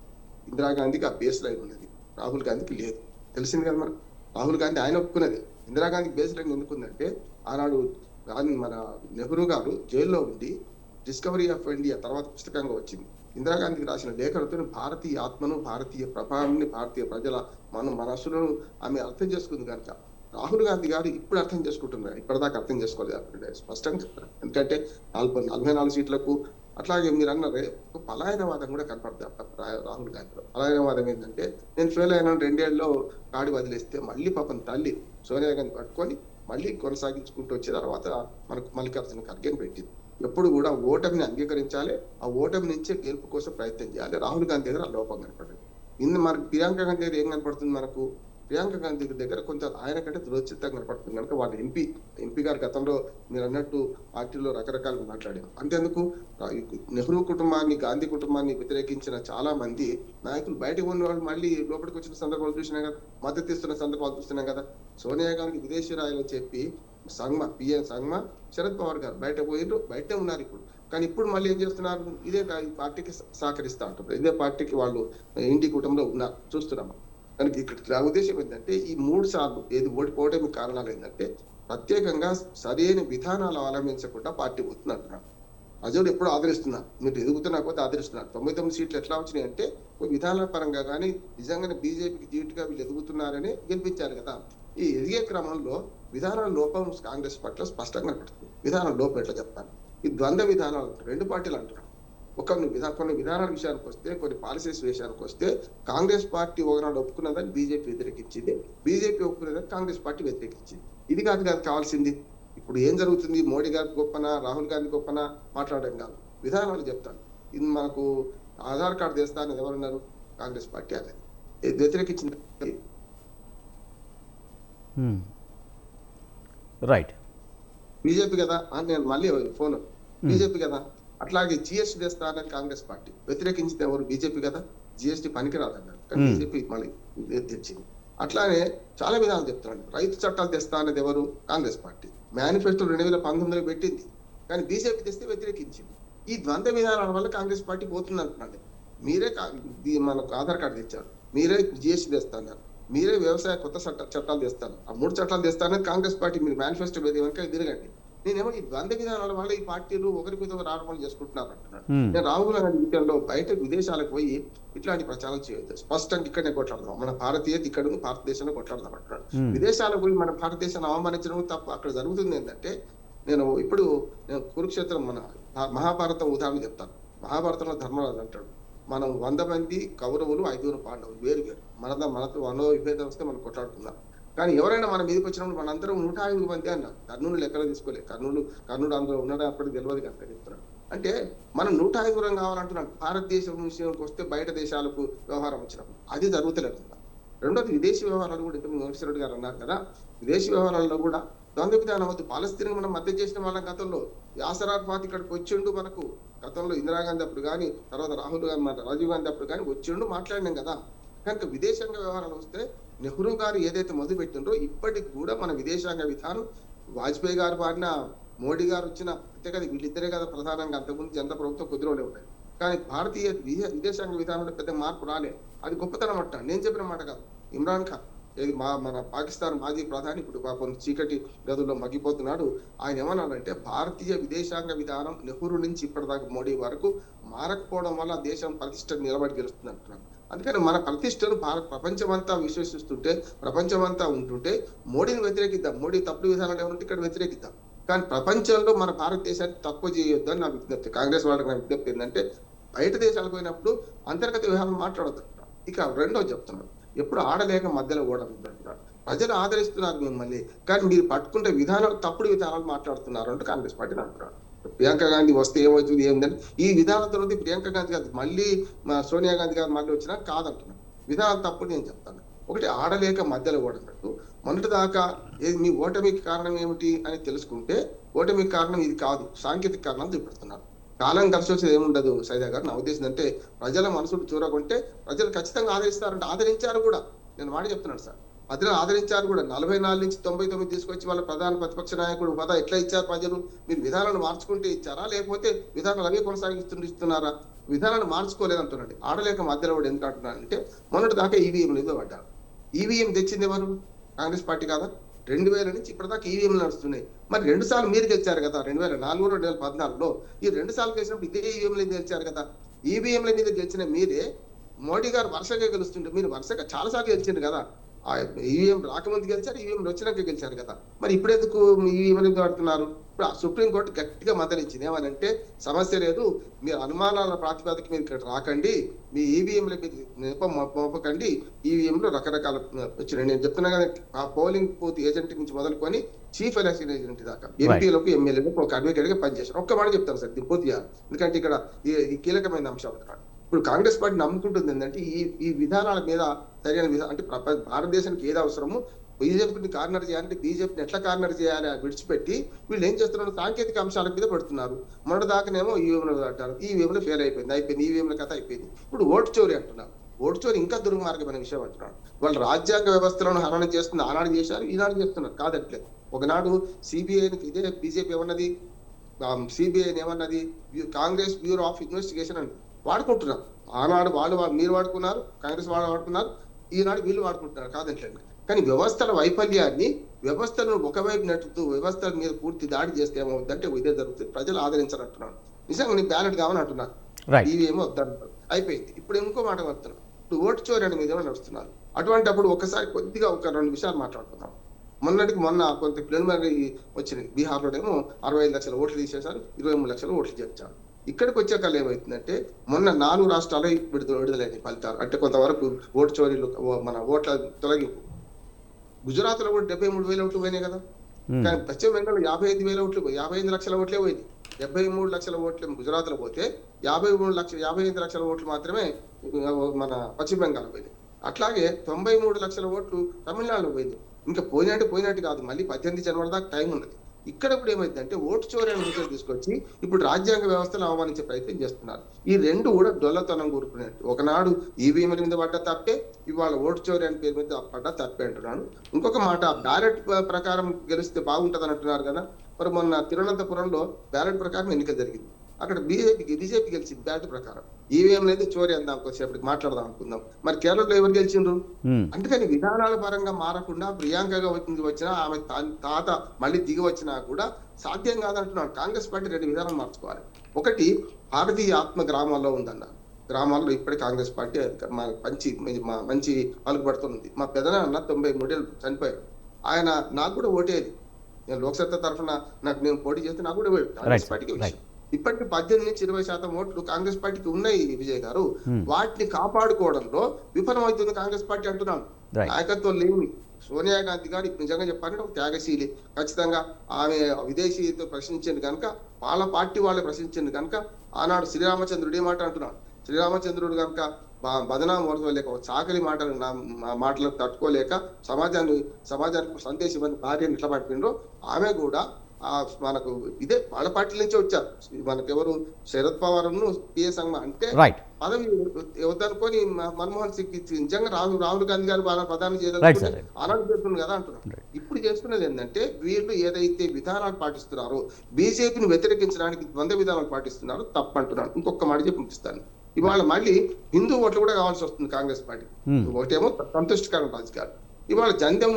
ఇందిరాగాంధీకి ఆ బేస్ లైన్ ఉన్నది, రాహుల్ గాంధీకి లేదు. తెలిసింది కదా మనకు. రాహుల్ గాంధీ ఆయన ఒప్పుకున్నది. ఇందిరాగాంధీకి బేస్ లైన్ ఎందుకుందంటే ఆనాడు మన నెహ్రూ గారు జైల్లో ఉండి డిస్కవరీ ఆఫ్ ఇండియా తర్వాత పుస్తకంగా వచ్చింది. ఇందిరాగాంధీకి రాసిన లేఖలతో భారతీయ ఆత్మను, భారతీయ ప్రభావాన్ని, భారతీయ ప్రజల మనస్సులను ఆమె అర్థం చేసుకుంది కనుక రాహుల్ గాంధీ గారు ఇప్పుడు అర్థం చేసుకుంటున్నారు. ఇప్పటిదాకా అర్థం చేసుకోలేదు స్పష్టంగా చెప్తారు. ఎందుకంటే 44 సీట్లకు అట్లాగే మీరు అన్నారే పలాయనవాదం కూడా కనపడుతుంది రాహుల్ గాంధీలో. పలాయనవాదం ఏంటంటే నేను ఫెయిల్ అయినా 2 ఏళ్ళలో కాడి వదిలేస్తే మళ్ళీ పాపం తల్లి సోనియా గాంధీ పట్టుకొని మళ్ళీ కొనసాగించుకుంటూ వచ్చే తర్వాత మనకు మల్లికార్జున ఖర్గేని పెట్టింది. ఎప్పుడు కూడా ఓటమిని అంగీకరించాలి, ఆ ఓటమి నుంచే గెలుపు కోసం ప్రయత్నం చేయాలి. రాహుల్ గాంధీ దగ్గర లోపం కనపడింది. మనకు ప్రియాంక గాంధీ దగ్గర ఏం కనపడుతుంది? మనకు ప్రియాంక గాంధీ దగ్గర కొంచెం ఆయన కంటే దురదృష్టంగా కనపడుతుంది కనుక వాళ్ళ ఎంపీ గారు గతంలో మీరు అన్నట్టు పార్టీలో రకరకాలుగా మాట్లాడారు. అంతేందుకు నెహ్రూ కుటుంబాన్ని, గాంధీ కుటుంబాన్ని వ్యతిరేకించిన చాలా మంది నాయకులు బయటకు ఉన్న వాళ్ళు మళ్ళీ లోపలికి వచ్చిన సందర్భాలు చూసినాం కదా, మద్దతు ఇస్తున్న సందర్భాలు చూస్తున్నాం కదా. సోనియా గాంధీ విదేశీ రాయాలని చెప్పి పిఎన్ సంగ్మ, శరద్ పవార్ గారు బయటే ఉన్నారు ఇప్పుడు. కానీ ఇప్పుడు మళ్ళీ ఏం చేస్తున్నారు? ఇదే పార్టీకి సహకరిస్తా అంటారు. ఇదే పార్టీకి వాళ్ళు ఇంటి కుటుంబంలో ఉన్నారు, చూస్తున్నాము. కనుక ఇక్కడ ఉద్దేశం ఏంటంటే ఈ 3 సార్లు ఓడిపోవడానికి కారణాలు ఏంటంటే ప్రత్యేకంగా సరైన విధానాలు అవలంబించకుండా పార్టీ పోతుంది అంటున్నారు. ప్రజలు ఎప్పుడు ఆదరిస్తున్నారు, మీరు ఎదుగుతున్నా కొద్ది ఆదరిస్తున్నారు. 99 సీట్లు ఎట్లా వచ్చినాయి అంటే విధానాల పరంగా కానీ నిజంగానే బీజేపీకి ధీటుగా వీళ్ళు ఎదుగుతున్నారని గెలిపించారు కదా. ఈ ఎదిగే క్రమంలో విధానాల లోపం కాంగ్రెస్ పార్టీలో స్పష్టంగా కనపడుతుంది. విధానాల లోపం ఎట్లా చెప్తాను? ఈ ద్వంద్వ విధానాలు 2 పార్టీలు అంటున్నారు. కొన్ని విధానాల విషయానికి వస్తే, కొన్ని పాలసీస్ విషయానికి వస్తే కాంగ్రెస్ పార్టీ ఒకనాడు ఒప్పుకున్నదని బీజేపీ వ్యతిరేకించింది, బీజేపీ ఒప్పుకున్నదని కాంగ్రెస్ పార్టీ వ్యతిరేకించింది. ఇది కాదు కావాల్సింది. ఇప్పుడు ఏం జరుగుతుంది? మోడీ గారికి గొప్పనా, రాహుల్ గాంధీ గొప్పనా మాట్లాడడం కాదు, విధానాలు చెప్తాను. ఇది మనకు ఆధార్ కార్డు తెస్తా అని ఎవరున్నారు? కాంగ్రెస్ పార్టీ అదే వ్యతిరేకించింది. రైట్, బీజేపీ కదా అని నేను మళ్ళీ ఫోన్ బీజేపీ కదా. అట్లాగే జిఎస్టీ తెస్తా అన్నది కాంగ్రెస్ పార్టీ, వ్యతిరేకించింది ఎవరు? బీజేపీ కదా. జిఎస్టీ పనికిరాదన్నారు కానీ బీజేపీ మళ్ళీ తెచ్చింది. అట్లానే చాలా విధాలు చెప్తున్నాను. రైతు చట్టాలు తెస్తా అనేది ఎవరు? కాంగ్రెస్ పార్టీ. మేనిఫెస్టో 2019లో పెట్టింది కానీ బీజేపీ తెస్తే వ్యతిరేకించింది. ఈ ద్వంద్వ విధానాల వల్ల కాంగ్రెస్ పార్టీ పోతుంది అంటున్నాను. మీరే మనకు ఆధార్ కార్డు తెచ్చారు, మీరే జిఎస్టీ తెస్తున్నారు, మీరే వ్యవసాయ కొత్త చట్టాలు తెస్తారు. ఆ 3 చట్టాలు తెస్తానని కాంగ్రెస్ పార్టీ మీరు మేనిఫెస్టో వెనక తిరగండి. నేనేమో ఈ ద్వంద్వ విధానాల వల్ల ఈ పార్టీలు ఒకరికి ఆరోపణలు చేసుకుంటున్నారు అంటున్నాను. నేను రాహుల్ గాంధీ విషయంలో బయట విదేశాలకు పోయి ఇట్లాంటి ప్రచారం చేయొద్దు, స్పష్టంగా ఇక్కడనే కొట్లాడదాం, మన భారతీయత ఇక్కడ భారతదేశంలో కొట్లాడదాం అంటున్నాడు. విదేశాలకు పోయి మన భారతదేశాన్ని అవమానించడం తప్ప. అక్కడ జరుగుతుంది ఏంటంటే నేను కురుక్షేత్రం మన మహాభారతం ఉదాహరణ చెప్తాను. మహాభారతంలో ధర్మరాజు అంటాడు, మనం 100 మంది కౌరవులు, 5 పాండవులు, వేరు మనతో 100 విభేదం వస్తే మనం కొట్లాడుకుందాం. కానీ ఎవరైనా మన మీదకి వచ్చినప్పుడు మనందరం 105 మంది అన్నారు. కర్నూలు లెక్కలు తీసుకోలేదు. కర్నూలు అందులో ఉన్నాడు అప్పటికి తెలియదు కనుక చెప్తున్నాడు. అంటే మనం 105 కావాలంటున్నాం. భారతదేశం విషయానికి వస్తే బయట దేశాలకు వ్యవహారం వచ్చినప్పుడు అది జరుగుతలేదు. రెండోది విదేశీ వ్యవహారాలు కూడా ఇంతకు వెంకటేశ్వర గారు అన్నారు కదా, విదేశీ వ్యవహారాల్లో కూడా ద్వంద్వ విధానం వద్దు. పాలస్తీన్ మనం మద్దతు చేసిన వాళ్ళం గతంలో. యాసర్ అరాఫాత్ ఇక్కడికి వచ్చిండు, మనకు గతంలో ఇందిరాగాంధీ అప్పుడు కానీ, తర్వాత రాజీవ్ గాంధీ అప్పుడు కానీ వచ్చిండు, మాట్లాడినాం కదా. కనుక విదేశాంగ వ్యవహారాలు వస్తే నెహ్రూ గారు ఏదైతే మొదలు పెట్టిండ్రో ఇప్పటికి కూడా మన విదేశాంగ విధానం వాజ్పేయి గారు వాడిన మోడీ గారు వచ్చిన అంతే కదా, వీళ్ళిద్దరే కదా ప్రధానంగా, అంతకుముందు జనతా ప్రభుత్వం కొద్ది రోజులే ఉన్నాయి. కానీ భారతీయ విదేశాంగ విధానంలో పెద్ద మార్పు రాలే. అది గొప్పతనం అంట, నేను చెప్పిన మాట కాదు. ఇమ్రాన్ ఖాన్ మన పాకిస్తాన్ మాజీ ప్రధాని, ఇప్పుడు పాపం చీకటి గదుల్లో మగ్గిపోతున్నాడు. ఆయన ఏమన్నాడంటే భారతీయ విదేశాంగ విధానం నెహ్రూ నుంచి ఇప్పటిదాకా మోడీ వరకు మారకపోవడం వల్ల దేశం ప్రతిష్ట నిలబడి గెలుస్తుంది అంటున్నాడు. అందుకని మన ప్రతిష్టను ప్రపంచమంతా విశ్వసిస్తుంటే, ప్రపంచమంతా ఉంటుంటే మోడీని వ్యతిరేకిద్దాం. మోడీ తప్పుడు విధానాలు ఏమంటే ఇక్కడ వ్యతిరేకిద్దాం. కానీ ప్రపంచంలో మన భారతదేశాన్ని తక్కువ చేయొద్దని నా విజ్ఞప్తి. కాంగ్రెస్ వాళ్ళకి నా విజ్ఞప్తి ఏంటంటే బయట దేశాలకు పోయినప్పుడు అంతర్గత వ్యవహారం మాట్లాడొద్దు. ఇక రెండో చెప్తున్నాడు, ఎప్పుడు ఆడలేక మధ్యలో ఓడమంటున్నారు. ప్రజలు ఆదరిస్తున్నారు మిమ్మల్ని, కానీ మీరు పట్టుకుంటే విధానాలు తప్పుడు విధానాలు మాట్లాడుతున్నారు అంటూ కాంగ్రెస్ పార్టీని అంటున్నారు. ప్రియాంక గాంధీ వస్తే ఏమవుతుంది ఏంటంటే ఈ విధానం తర్వాత ప్రియాంక గాంధీ గారు మళ్ళీ సోనియా గాంధీ గారు మళ్ళీ వచ్చినా కాదంటున్నారు. విధానాలు తప్పుడు నేను చెప్తాను. ఒకటి, ఆడలేక మధ్యలో ఓడన్నట్టు. మొన్నటి దాకా మీ ఓటమికి కారణం ఏమిటి అని తెలుసుకుంటే ఓటమికి కారణం ఇది కాదు, సాంకేతిక కారణాలు చూపెడుతున్నారు. కాలం కలిసి వచ్చేది ఏముండదు సైదా గారు. నా ఉద్దేశం అంటే ప్రజల మనసును చూరకుంటే ప్రజలు ఖచ్చితంగా ఆదరిస్తారంటే ఆదరించారు కూడా. నేను మాట చెప్తున్నాను సార్, ప్రజలు ఆదరించారు కూడా. 44 నుంచి 99 తీసుకొచ్చి వాళ్ళ ప్రధాన ప్రతిపక్ష నాయకుడు హోదా ఎట్లా ఇచ్చారు ప్రజలు? మీరు విధానాలను మార్చుకుంటే ఇచ్చారా, లేకపోతే విధానాలు అవే కొనసాగిస్తున్నారా? విధానాన్ని మార్చుకోలేదు అంటున్నాడు. ఆడలేక మధ్యలో కూడా ఎందుకు అంటున్నారంటే మొన్నటి దాకా ఈవీఎం మీద పడ్డారు. ఈవీఎం తెచ్చింది ఎవరు? కాంగ్రెస్ పార్టీ కాదా? 2000 నుంచి ఇప్పటిదాకా ఈవీఎంలు నడుస్తున్నాయి. మరి 2 సార్లు మీరు గెలిచారు కదా, 2004, 2014లో. ఈ 2 సార్లు గెలిచినప్పుడు ఇదే ఈవీఎంలు గెలిచారు కదా. ఈవీఎంల మీద గెలిచిన మీరే మోడీ గారు వరుసగా గెలుస్తుంటే మీరు వరుసగా చాలా సార్లు గెలిచిండు కదా. ఈవీఎం రాకముందు గెలిచారు, ఈవీఎం వచ్చినాక గెలిచారు కదా. మరి ఇప్పుడు ఎందుకు ఈవీఎం ఎందుకు ఆడుతున్నారు? ఇప్పుడు సుప్రీంకోర్టు గట్టిగా మద్దతిచ్చింది. ఏమనంటే సమస్య లేదు, మీరు అనుమానాల ప్రాతిపదిక మీరు ఇక్కడ రాకండి, మీ ఈవీఎంల మీద మోపకండి. ఈవీఎంలో రకరకాల వచ్చినాయి. నేను చెప్తున్నా కదా, ఆ పోలింగ్ బూత్ ఏజెంట్ నుంచి మొదలుకొని చీఫ్ ఎలక్షన్ ఏజెంట్ దాకా ఎంపీలకు ఎమ్మెల్యేలకు ఒక అడ్వకేట్ గా పనిచేశారు. ఒక్క మాట చెప్తాను సార్, దీన్ని పూర్తిగా, ఎందుకంటే ఇక్కడ ఈ కీలకమైన అంశం అంటున్నాడు. ఇప్పుడు కాంగ్రెస్ పార్టీ నమ్ముకుంటుంది ఏంటంటే ఈ విధానాల మీద సరైన విధానం అంటే భారతదేశానికి ఏది అవసరము, బీజేపీని కార్నర్ చేయాలంటే బీజేపీని ఎట్లా కార్నర్ చేయాలి విడిచిపెట్టి వీళ్ళు ఏం చేస్తున్నారు, సాంకేతిక అంశాల మీద పెడుతున్నారు. మొన్నటి దాకానేమో ఈవీఎంలో అంటారు, ఈవీఎంలో ఫెయిల్ అయిపోయింది, ఈవీఎంల కథ అయిపోయింది. ఇప్పుడు ఓటు చోరీ అంటున్నారు. ఓటు చోరీ ఇంకా దుర్మార్గమైన విషయం అంటున్నాడు. వాళ్ళు రాజ్యాంగ వ్యవస్థలను హరణ చేస్తుంది, ఆనాడు చేశారు, ఈనాడు చేస్తున్నారు, కాదట్లేదు. ఒకనాడు సిబిఐకి ఇదే బీజేపీ ఏమన్నది, సిబిఐని ఏమన్నది, కాంగ్రెస్ బ్యూరో ఆఫ్ ఇన్వెస్టిగేషన్ అని వాడుకుంటున్నారు. ఆనాడు మీరు వాడుకున్నారు, కాంగ్రెస్ వాళ్ళు వాడుకున్నారు, ఈనాడు వీళ్ళు వాడుకుంటున్నారు, కాదంటలేదు. కానీ వ్యవస్థల వైఫల్యాన్ని, వ్యవస్థలను ఒకవైపు నెట్టుతూ వ్యవస్థల మీద పూర్తి దాడి చేస్తే ఏమవుతుందంటే ఇదే జరుగుతుంది. ప్రజలు ఆదరించాలంటున్నాను. నిజంగా నేను బ్యాలెట్ కావాలని అంటున్నాను, ఈవీఎం వద్దంటున్నారు, అయిపోయింది. ఇప్పుడు ఇంకో మాట వస్తున్నాను, ఇప్పుడు ఓటు చోరీ అనే మీద నడుస్తున్నారు. అటువంటి అప్పుడు ఒకసారి కొద్దిగా ఒక 2 విషయాలు మాట్లాడుతున్నాం. మొన్న కొంత ప్రిలిమినరీ వచ్చినాయి. బీహార్లోనేమో 65 లక్షల ఓట్లు తీసేశారు, 23 లక్షల ఓట్లు చేర్చారు. ఇక్కడికి వచ్చాక ఏమవుతుందంటే మొన్న 4 రాష్ట్రాలు విడుదలైన ఫలితాలు అంటే కొంతవరకు ఓటు చోరీలు, మన ఓట్ల తొలగింపు. గుజరాత్ లో కూడా 73,000 ఓట్లు పోయినాయి కదా. కానీ పశ్చిమ బెంగాల్ 55,000 ఓట్లు, 55 లక్షల ఓట్లే పోయింది. 73 లక్షల ఓట్లు గుజరాత్ లో పోతే 55 లక్షల ఓట్లు మాత్రమే మన పశ్చిమ బెంగాల్ పోయింది. అట్లాగే 93 లక్షల ఓట్లు తమిళనాడులో పోయింది. ఇంకా పోయినట్టు కాదు, మళ్ళీ 18 జనవరి దాకా టైం ఉన్నది. ఇక్కడ కూడా ఏమైందంటే ఓటు చోరీ అనే విషయం తీసుకొచ్చి ఇప్పుడు రాజ్యాంగ వ్యవస్థను అవమానించే ప్రయత్నం చేస్తున్నారు. ఈ రెండు కూడా డొల్లతనం కూరుకునేట్టు. ఒకనాడు ఈవీఎంల మీద పడ్డ తప్పే, ఇవాళ ఓటు చోరీ అనే పేరు మీద పడ్డ తప్పే అంటున్నాను. ఇంకొక మాట, బ్యాలెట్ ప్రకారం గెలిస్తే బాగుంటది అని అంటున్నారు కదా. మరి మొన్న తిరువనంతపురంలో బ్యాలెట్ ప్రకారం ఎన్నిక జరిగింది. అక్కడ బీజేపీ గెలిచింది బ్యాలెట్ ప్రకారం. ఈవీఎం అనేది చోరీ అందాం, కొద్దిసేపటికి మాట్లాడదాం అనుకుందాం. మరి కేరళలో ఎవరు గెలిచిండ్రు? అందుకని విధానాల పరంగా మారకుండా ప్రియాంకగా వచ్చినా, ఆమె తాత మళ్ళీ దిగి వచ్చినా కూడా సాధ్యం కాదంటున్నాడు. కాంగ్రెస్ పార్టీ 2 విధానాలు మార్చుకోవాలి. ఒకటి, భారతీయ ఆత్మ గ్రామాల్లో ఉందన్న. గ్రామాల్లో ఇప్పటికే కాంగ్రెస్ పార్టీ మంచి పలుకుబడుతుంది. మా పెదనాన్న 93 ఏళ్ళు చనిపోయారు. ఆయన నాకు కూడా ఓటేది. నేను లోక్సత్తా తరఫున నేను పోటీ చేస్తే నాకు కూడా కాంగ్రెస్ పార్టీకి వచ్చాను. ఇప్పటికి 18 నుంచి 20% ఓట్లు కాంగ్రెస్ పార్టీకి ఉన్నాయి విజయ్ గారు. వాటిని కాపాడుకోవడంలో విఫలమవుతుంది కాంగ్రెస్ పార్టీ అంటున్నాను. నాయకత్వం లేని సోనియా గాంధీ గారు నిజంగా చెప్పాలంటే ఒక త్యాగశీలి. ఖచ్చితంగా ఆమె విదేశీతో ప్రశ్నించింది కనుక, వాళ్ళ పార్టీ వాళ్ళే ప్రశ్నించింది కనుక ఆనాడు శ్రీరామచంద్రుడు మాట అంటున్నాడు. శ్రీరామచంద్రుడు కనుక బదనాం ఓర్చుకోలేక, చాకలి మాటలకు తట్టుకోలేక సమాజానికి సందేశం ఇవ్వని భార్యను ఇట్లా పట్టిండ్రో, ఆమె కూడా మనకు ఇదే వాళ్ళ పార్టీ నుంచే వచ్చారు. మనకు ఎవరు, శరద్ పవార్ పిఎస్ సంఘ అంటే పదవి వద్దనుకొని మన్మోహన్ సింగ్ నిజంగా రాహుల్ గాంధీ గారు ప్రధాని చేయాలి ఆనాడు చేస్తుంది కదా అంటున్నారు. ఇప్పుడు ఇప్పుడు చేస్తున్నది ఏంటంటే వీళ్ళు ఏదైతే విధానాలు పాటిస్తున్నారో బీజేపీని వ్యతిరేకించడానికి ద్వంద్వ విధానాలు పాటిస్తున్నారో తప్పంటున్నాను. ఇంకొక మాట చెప్పి ముగిస్తాను. ఇవాళ మళ్ళీ హిందూ ఓట్లు కూడా కావాల్సి వస్తుంది కాంగ్రెస్ పార్టీ. ఒకటేమో సంతుష్టికరణ రాజకీయాలు, ఇవాళ జంధ్యం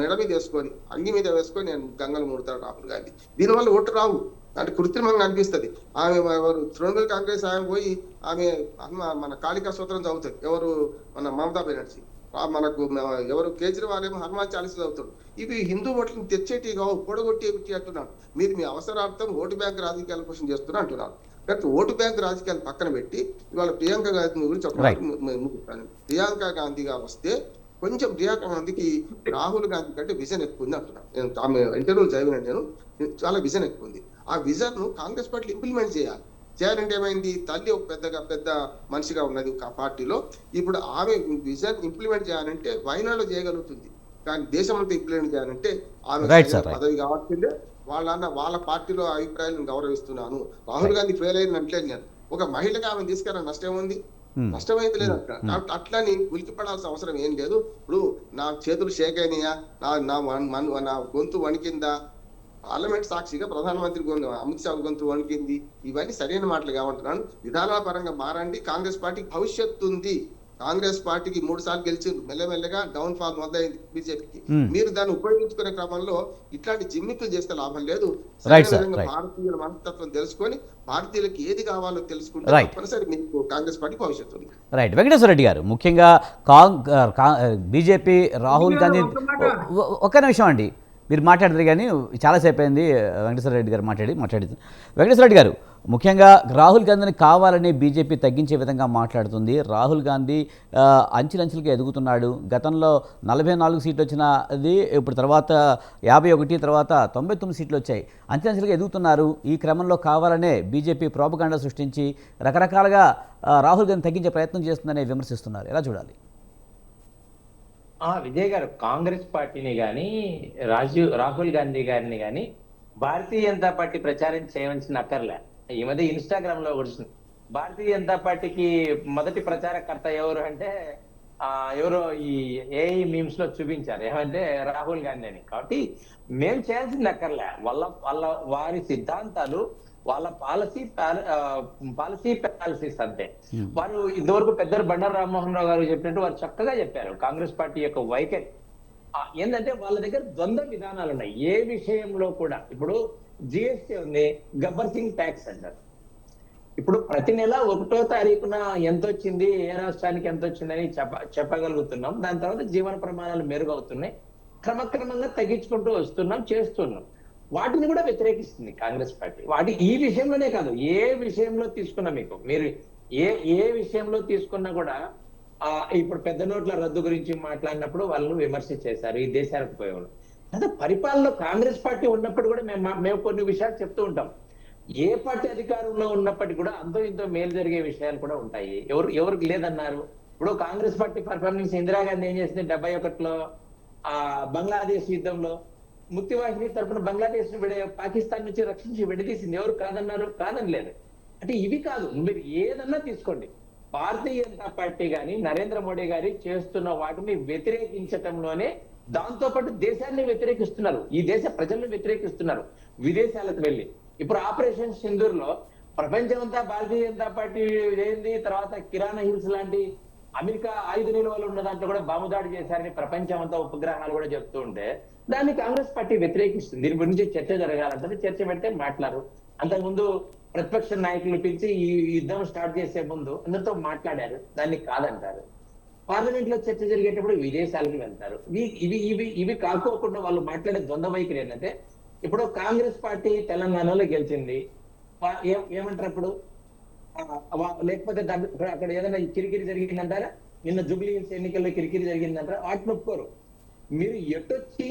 మెడ మీద వేసుకొని అంగి మీద వేసుకొని నేను గంగలు మూడతాడు రాహుల్ గాంధీ. దీనివల్ల ఓటు రావు, అంటే కృత్రిమంగా అనిపిస్తుంది. ఆమె ఎవరు తృణమూల్ కాంగ్రెస్ ఆమె పోయి ఆమె మన కాళికా సూత్రం చదువుతుంది. ఎవరు మన మమతా బెనర్జీ, మనకు ఎవరు కేజ్రీవాల్ ఏమో హనుమాన్ చాలీస చదువుతాడు. ఇవి హిందూ ఓట్లను తెచ్చేటి కావు, పొడగొట్టేటి అంటున్నాను. మీరు మీ అవసరార్థం ఓటు బ్యాంక్ రాజకీయాల కోసం చేస్తున్నా అంటున్నారు. కాబట్టి ఓటు బ్యాంక్ రాజకీయాలు పక్కన పెట్టి ఇవాళ ప్రియాంక గాంధీ గురించి ప్రియాంక గాంధీగా వస్తే కొంచెం ప్రియాంక గాంధీకి రాహుల్ గాంధీ కంటే విజన్ ఎక్కువ ఉంది అంటున్నాను. నేను ఆమె ఇంటర్వ్యూలు చదివిన నేను చాలా విజన్ ఎక్కువ ఉంది. ఆ విజన్ ను కాంగ్రెస్ పార్టీ ఇంప్లిమెంట్ చేయాలంటే ఏమైంది, తల్లి ఒక పెద్ద మనిషిగా ఉన్నది ఒక పార్టీలో. ఇప్పుడు ఆమె విజన్ ఇంప్లిమెంట్ చేయాలంటే వైనాడులో చేయగలుగుతుంది, కానీ దేశం అంతా ఇంప్లిమెంట్ చేయాలంటే ఆమె పదవి కావాల్సిందే. వాళ్ళ పార్టీలో అభిప్రాయాలను గౌరవిస్తున్నాను. రాహుల్ గాంధీ ఫెయిల్ అయినట్లేదు నేను. ఒక మహిళగా ఆమె తీసుకురా నష్టం ఉంది, నష్టమైతే లేదు అక్కడ. కాబట్టి అట్లని ఉలికిపడాల్సిన అవసరం ఏం లేదు. ఇప్పుడు నా చేతులు షేక్ అయినాయా, నా గొంతు వణికిందా, పార్లమెంట్ సాక్షిగా ప్రధానమంత్రి అమిత్ షా గొంతు వణికింది, ఇవన్నీ సరైన మాటలు కావంటున్నాను. విధానాల పరంగా మారండి. కాంగ్రెస్ పార్టీకి భవిష్యత్తు ఉంది. కాంగ్రెస్ పార్టీకి 3 సార్లు గెలిచింది, మెల్లమెల్లగా డౌన్ ఫాల్ మొదలైంది బీజేపీకి. మీరు దాన్ని ఉపయోగించుకునే క్రమంలో ఇట్లాంటి జిమ్మికులు చేస్తే లాభం లేదు. భారతీయుల మనస్తత్వం తెలుసుకొని భారతీయులకు ఏది కావాలో తెలుసుకుంటే తప్పనిసరి మీకు కాంగ్రెస్ పార్టీ భవిష్యత్తు ఉంది. రైట్. వెంకటేశ్వర రెడ్డి గారు, ముఖ్యంగా బీజేపీ రాహుల్ గాంధీ, ఒక్క నిమిషం అండి, మీరు మాట్లాడతారు కానీ చాలాసేపు అయింది వెంకటేశ్వర రెడ్డి గారు మాట్లాడి. వెంకటేశ్వర రెడ్డి గారు, ముఖ్యంగా రాహుల్ గాంధీని కావాలని బీజేపీ తగ్గించే విధంగా మాట్లాడుతుంది. రాహుల్ గాంధీ అంచెలంచెలుగా ఎదుగుతున్నాడు. గతంలో 44 సీట్లు వచ్చినది ఇప్పుడు తర్వాత 51, తర్వాత 99 సీట్లు వచ్చాయి. అంచెలంచెలుగా ఎదుగుతున్నారు. ఈ క్రమంలో కావాలనే బీజేపీ ప్రోపగండా సృష్టించి రకరకాలుగా రాహుల్ గాంధీ తగ్గించే ప్రయత్నం చేస్తుందని విమర్శిస్తున్నారు. ఎలా చూడాలి? విజయ్ గారు, కాంగ్రెస్ పార్టీని గాని రాహుల్ గాంధీ గారిని గాని భారతీయ జనతా పార్టీ ప్రచారం చేయవలసిన అక్కర్లే. ఈ మధ్య ఇన్స్టాగ్రామ్ లో వచ్చింది, భారతీయ జనతా పార్టీకి మొదటి ప్రచారకర్త ఎవరు అంటే ఎవరో ఈ ఏఐ మీమ్స్ లో చూపించారు, ఏమంటే రాహుల్ గాంధీ అని. కాబట్టి మేము చేయాల్సింది అక్కర్లే. వారి సిద్ధాంతాలు, వాళ్ళ పాలసీస్ అంతే. వారు ఇంతవరకు పెద్దలు బండారు రామ్మోహన్ రావు గారు చెప్పినట్టు వారు చక్కగా చెప్పారు. కాంగ్రెస్ పార్టీ యొక్క వైఖరి ఏంటంటే వాళ్ళ దగ్గర ద్వంద్వ విధానాలు ఉన్నాయి ఏ విషయంలో కూడా. ఇప్పుడు జిఎస్టీ ఉంది, గబ్బర్ సింగ్ ట్యాక్స్ అంటారు. ఇప్పుడు ప్రతి నెల 1వ తారీఖున ఎంత వచ్చింది, ఏ రాష్ట్రానికి ఎంత వచ్చిందని చెప్పగలుగుతున్నాం. దాని తర్వాత జీవన ప్రమాణాలు మెరుగవుతున్నాయి, క్రమక్రమంగా తగ్గించుకుంటూ చేస్తున్నాం. వాటిని కూడా వ్యతిరేకిస్తుంది కాంగ్రెస్ పార్టీ. ఈ విషయంలోనే కాదు, ఏ విషయంలో తీసుకున్నా మీరు ఏ విషయంలో తీసుకున్నా కూడా ఇప్పుడు పెద్ద నోట్ల రద్దు గురించి మాట్లాడినప్పుడు వాళ్ళు విమర్శ చేశారు, ఈ దేశానికి పోయేవాళ్ళు. అదే పరిపాలనలో కాంగ్రెస్ పార్టీ ఉన్నప్పుడు కూడా మేము కొన్ని విషయాలు చెప్తూ ఉంటాం. ఏ పార్టీ అధికారంలో ఉన్నప్పటికీ కూడా అంతో ఇంతో మేలు జరిగే విషయాలు కూడా ఉంటాయి. ఎవరికి లేదన్నారు. ఇప్పుడు కాంగ్రెస్ పార్టీ పర్ఫార్మెన్స్, ఇందిరాగాంధీ ఏం చేసింది 71లో బంగ్లాదేశ్ యుద్ధంలో ముత్తివాహిని తరపున బంగ్లాదేశ్ ను పాకిస్తాన్ నుంచి రక్షించి విడదీసింది. ఎవరు కాదన్నారు? కాదని లేదు. అంటే ఇవి కాదు, మీరు ఏదన్నా తీసుకోండి. భారతీయ జనతా పార్టీ గాని నరేంద్ర మోడీ గారి చేస్తున్న వాటిని వ్యతిరేకించటంలోనే దాంతో పాటు దేశాన్ని వ్యతిరేకిస్తున్నారు, ఈ దేశ ప్రజలను వ్యతిరేకిస్తున్నారు విదేశాలకు వెళ్ళి. ఇప్పుడు ఆపరేషన్ సింధూర్ లో ప్రపంచమంతా భారతీయ జనతా పార్టీ ఏంది, తర్వాత కిరాణా హిల్స్ లాంటి అమెరికా ఆయుధ నిల్వలు ఉన్న దాంట్లో కూడా బాంబు దాడి చేశారని ప్రపంచం అంతా ఉపగ్రహాలు కూడా చెప్తూ ఉంటే దాన్ని కాంగ్రెస్ పార్టీ వ్యతిరేకిస్తుంది. దీని గురించి చర్చ జరగాలంటే చర్చ పెడితే మాట్లాడరు. అంతకుముందు ప్రతిపక్ష నాయకులు పిలిచి ఈ యుద్ధం స్టార్ట్ చేసే ముందు అందరితో మాట్లాడారు, దాన్ని కాదంటారు. పార్లమెంట్ లో చర్చ జరిగేటప్పుడు విదేశాలకు వెళ్తారు. ఇవి కాకోకుండా వాళ్ళు మాట్లాడే ద్వంద్వ వైఖరి ఏంటంటే, ఇప్పుడు కాంగ్రెస్ పార్టీ తెలంగాణలో గెలిచింది, ఏమంటారు అప్పుడు, లేకపోతే అక్కడ ఏదైనా కిరికిరి జరిగిందంటారా? నిన్న జూబ్లీ హిల్స్ ఎన్నికల్లో కిరికిరి జరిగిందంటారా? వాటిని ఒప్పుకోరు. మీరు ఎటొచ్చి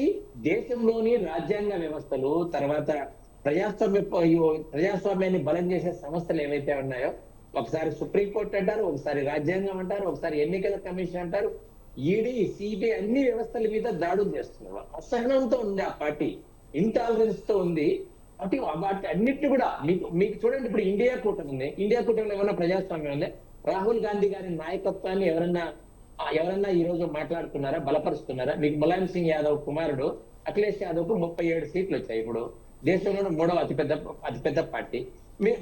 దేశంలోని రాజ్యాంగ వ్యవస్థలు, తర్వాత ప్రజాస్వామ్యాన్ని బలం చేసే సంస్థలు ఏవైతే ఉన్నాయో, ఒకసారి సుప్రీంకోర్టు అంటారు, ఒకసారి రాజ్యాంగం అంటారు, ఒకసారి ఎన్నికల కమిషన్ అంటారు, ఈడీ, సిబిఐ అన్ని వ్యవస్థల మీద దాడులు చేస్తున్నారు. అసహనంతో ఉంది ఆ పార్టీ, ఇంటాలరెన్స్ తో ఉంది. అంటే వాటి అన్నిటిని కూడా మీకు చూడండి. ఇప్పుడు ఇండియా కూటమి ఉంది, ఇండియా కూటమిలో ఏమన్నా ప్రజాస్వామ్యం ఉంది? రాహుల్ గాంధీ గారి నాయకత్వాన్ని ఎవరన్నా ఈ రోజు మాట్లాడుతున్నారా, బలపరుస్తున్నారా? మీకు ములాయం సింగ్ యాదవ్ కుమారుడు అఖిలేష్ యాదవ్ కు 37 సీట్లు వచ్చాయి. ఇప్పుడు దేశంలోనే 3వ అతిపెద్ద పార్టీ.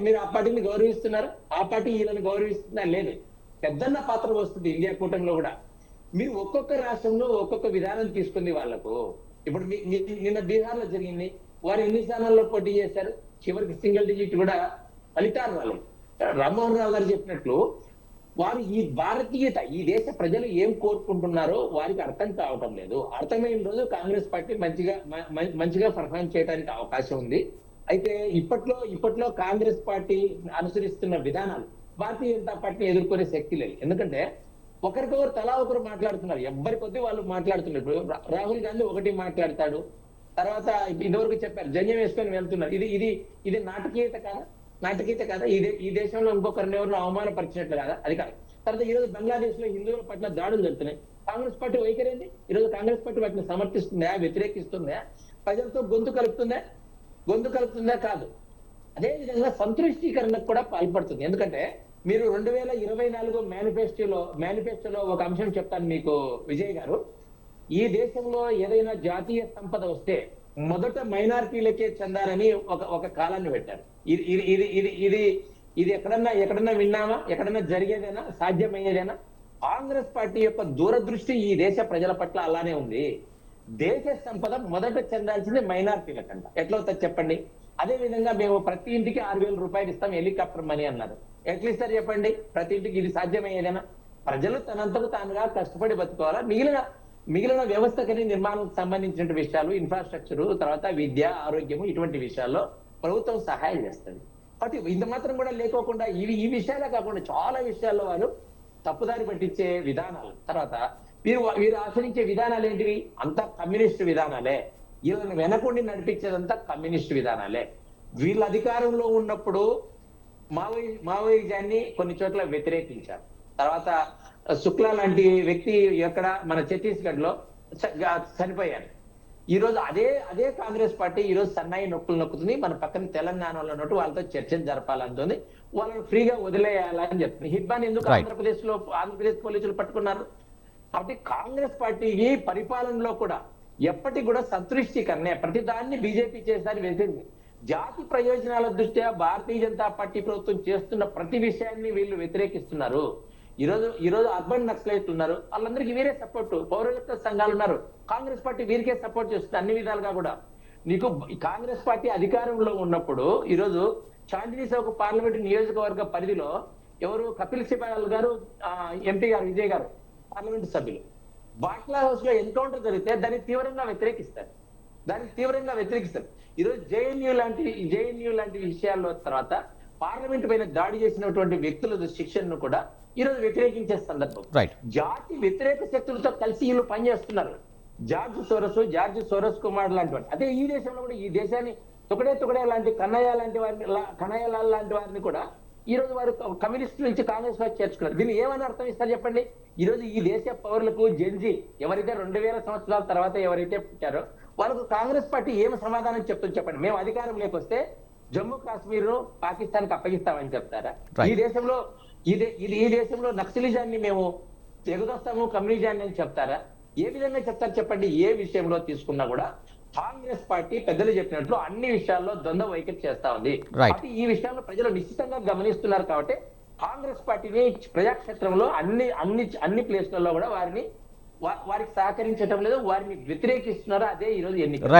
మీరు ఆ పార్టీని గౌరవిస్తున్నారు, ఆ పార్టీ వీళ్ళని గౌరవిస్తుందా? లేదు. పెద్దన్న పాత్ర వస్తుంది ఇండియా కూటమిలో కూడా. మీరు ఒక్కొక్క రాష్ట్రంలో ఒక్కొక్క విధానం తీసుకుంది వాళ్ళకు. ఇప్పుడు నిన్న బీహార్ లో జరిగింది, వారు ఎన్ని స్థానాల్లో పోటీ చేశారు? చివరికి సింగిల్ డిజిట్ కూడా ఫలితాలు వాళ్ళు. రామ్మోహన్ రావు గారు చెప్పినట్లు వారు ఈ భారతీయత, ఈ దేశ ప్రజలు ఏం కోరుకుంటున్నారో వారికి అర్థం కావటం లేదు. అర్థమైన రోజు కాంగ్రెస్ పార్టీ మంచిగా పర్ఫార్మ్ చేయడానికి అవకాశం ఉంది. అయితే ఇప్పట్లో కాంగ్రెస్ పార్టీ అనుసరిస్తున్న విధానాలు భారతీయ జనతా పార్టీని ఎదుర్కొనే శక్తి లేదు. ఎందుకంటే ఒకరికొకరు తలా ఒకరు మాట్లాడుతున్నారు, ఎవ్వరి కొద్దీ వాళ్ళు మాట్లాడుతున్నారు. ఇప్పుడు రాహుల్ గాంధీ ఒకటి మాట్లాడతాడు, తర్వాత ఇదివరకు చెప్పారు జన్యం వేసుకొని వెళ్తున్నారు. ఇది నాటకీయత కాదా? ఈ దేశంలో ఇంకొకరిని ఎవరిని అవమానపరిచినట్లు కాదా? అది కాదు. తర్వాత ఈ రోజు బంగ్లాదేశ్ లో హిందువుల పట్ల దాడులు జరుగుతున్నాయి. కాంగ్రెస్ పార్టీ వైఖరి ఏంటి? ఈ రోజు కాంగ్రెస్ పార్టీ వాటిని సమర్థిస్తుందా, వ్యతిరేకిస్తుందా, ప్రజలతో గొంతు కలుపుతుందా? కాదు. అదే విధంగా సంతృష్టీకరణకు కూడా పాల్పడుతుంది. ఎందుకంటే మీరు 2024 మేనిఫెస్టోలో ఒక అంశం చెప్తాను మీకు విజయ్ గారు. ఈ దేశంలో ఏదైనా జాతీయ సంపద వస్తే మొదట మైనారిటీలకే చెందాలని ఒక కాలాన్ని పెట్టారు. ఇది ఎక్కడన్నా విన్నామా? ఎక్కడన్నా జరిగేదేనా? సాధ్యమయ్యేదేనా? కాంగ్రెస్ పార్టీ యొక్క దూరదృష్టి ఈ దేశ ప్రజల పట్ల అలానే ఉంది. దేశ సంపద మొదట చెందాల్సింది మైనారిటీలకంట. ఎట్లవుతుంది చెప్పండి? అదే విధంగా మేము ప్రతి ఇంటికి 6,000 రూపాయలు ఇస్తాం హెలికాప్టర్ మనీ అన్నారు. ఎట్లా ఇస్తారు చెప్పండి? ప్రతి ఇంటికి ఇది సాధ్యమయ్యేదేనా? ప్రజలు తనంతకు తానుగా కష్టపడి బతుకోవాలా. మిగిలిన వ్యవస్థకని నిర్మాణానికి సంబంధించిన విషయాలు, ఇన్ఫ్రాస్ట్రక్చర్, తర్వాత విద్య, ఆరోగ్యము, ఇటువంటి విషయాల్లో ప్రభుత్వం సహాయం చేస్తుంది. కాబట్టి ఇంత మాత్రం కూడా లేకోకుండా ఈ విషయాలే కాకుండా చాలా విషయాల్లో వారు తప్పుదారి పట్టించే విధానాలు, తర్వాత వీరు ఆచరించే విధానాలు ఏంటివి? అంతా కమ్యూనిస్టు విధానాలే. వీళ్ళని వెనకుండి నడిపించేదంతా కమ్యూనిస్టు విధానాలే. వీళ్ళ అధికారంలో ఉన్నప్పుడు మావోయిజాన్ని కొన్ని చోట్ల వ్యతిరేకించారు. తర్వాత శుక్లా లాంటి వ్యక్తి ఎక్కడ మన ఛత్తీస్గఢ్ లో చనిపోయారు. ఈ రోజు అదే కాంగ్రెస్ పార్టీ ఈ రోజు సన్నాయి నొక్కుతుంది. మన పక్కన తెలంగాణలో ఉన్నట్టు వాళ్ళతో చర్చలు జరపాలంటుంది, వాళ్ళని ఫ్రీగా వదిలేయాలని చెప్తుంది. హిడ్బాన్ ఎందుకు ఆంధ్రప్రదేశ్ పోలీసులు పట్టుకున్నారు? కాబట్టి కాంగ్రెస్ పార్టీకి పరిపాలనలో కూడా ఎప్పటికి కూడా సంతృష్టికరణ, ప్రతి దాన్ని బీజేపీ చేసారి వేసింది. జాతి ప్రయోజనాల దృష్ట్యా భారతీయ జనతా పార్టీ ప్రభుత్వం చేస్తున్న ప్రతి విషయాన్ని వీళ్ళు వ్యతిరేకిస్తున్నారు. ఈ రోజు అర్బన్ నక్సలైట్లు ఉన్నారు, వాళ్ళందరికీ వీరే సపోర్ట్. పౌరత్వ సంఘాలు ఉన్నారు, కాంగ్రెస్ పార్టీ వీరికే సపోర్ట్ చేస్తుంది అన్ని విధాలుగా కూడా. నీకు కాంగ్రెస్ పార్టీ అధికారంలో ఉన్నప్పుడు ఈ రోజు చాందినీ చౌక్ పార్లమెంటు నియోజకవర్గ పరిధిలో ఎవరు? కపిల్ సిబాల్ గారు, ఎంపీ గారు, విజయ్ గారు పార్లమెంటు సభ్యులు. బాట్లా హౌస్ లో ఎన్కౌంటర్ జరిగితే దాన్ని తీవ్రంగా వ్యతిరేకిస్తారు. ఈరోజు జేఎన్యూ లాంటి విషయాల్లో తర్వాత పార్లమెంట్ పైన దాడి చేసినటువంటి వ్యక్తుల శిక్షణను కూడా ఈ రోజు వ్యతిరేకించే సందర్భం. జాతి వ్యతిరేక శక్తులతో కలిసి వీళ్ళు పనిచేస్తున్నారు. జార్జ్ సోరస్ కుమార్ లాంటి వాడు. అదే ఈ దేశంలో కూడా ఈ దేశాన్ని తుకడే లాంటి కన్నయ్యలాల్ లాంటి వారిని కూడా ఈ రోజు వారు కమ్యూనిస్టు నుంచి కాంగ్రెస్ పార్టీ చేర్చుకున్నారు. దీన్ని ఏమని అర్థం ఇస్తారు చెప్పండి? ఈ రోజు ఈ దేశ పౌరులకు జెన్జీ ఎవరైతే 2000 సంవత్సరాల తర్వాత ఎవరైతే పుట్టారో వాళ్ళకు కాంగ్రెస్ పార్టీ ఏమి సమాధానం చెప్తుంది చెప్పండి? మేము అధికారం లేకొస్తే జమ్మూ కాశ్మీర్ ను పాకిస్తాన్ కి అప్పగిస్తామని చెప్తారా? ఈ దేశంలో నక్సలిజాన్ని మేము ఎగుదొస్తాము, కమ్యూనిజాన్ని అని చెప్తారా? ఏ విధంగా చెప్తారు చెప్పండి? ఏ విషయంలో తీసుకున్నా కూడా కాంగ్రెస్ పార్టీ పెద్దలు చెప్పినట్లు అన్ని విషయాల్లో ద్వంద్వ వైఖరి చేస్తా ఉంది. ఈ విషయాల్లో ప్రజలు నిశ్చితంగా గమనిస్తున్నారు. కాబట్టి కాంగ్రెస్ పార్టీని ప్రజాక్షేత్రంలో అన్ని ప్లేస్లలో కూడా వారికి సహకరించడం లేదు, వారిని వ్యతిరేకిస్తున్నారు. అదే ఈ రోజు ఎన్నికలు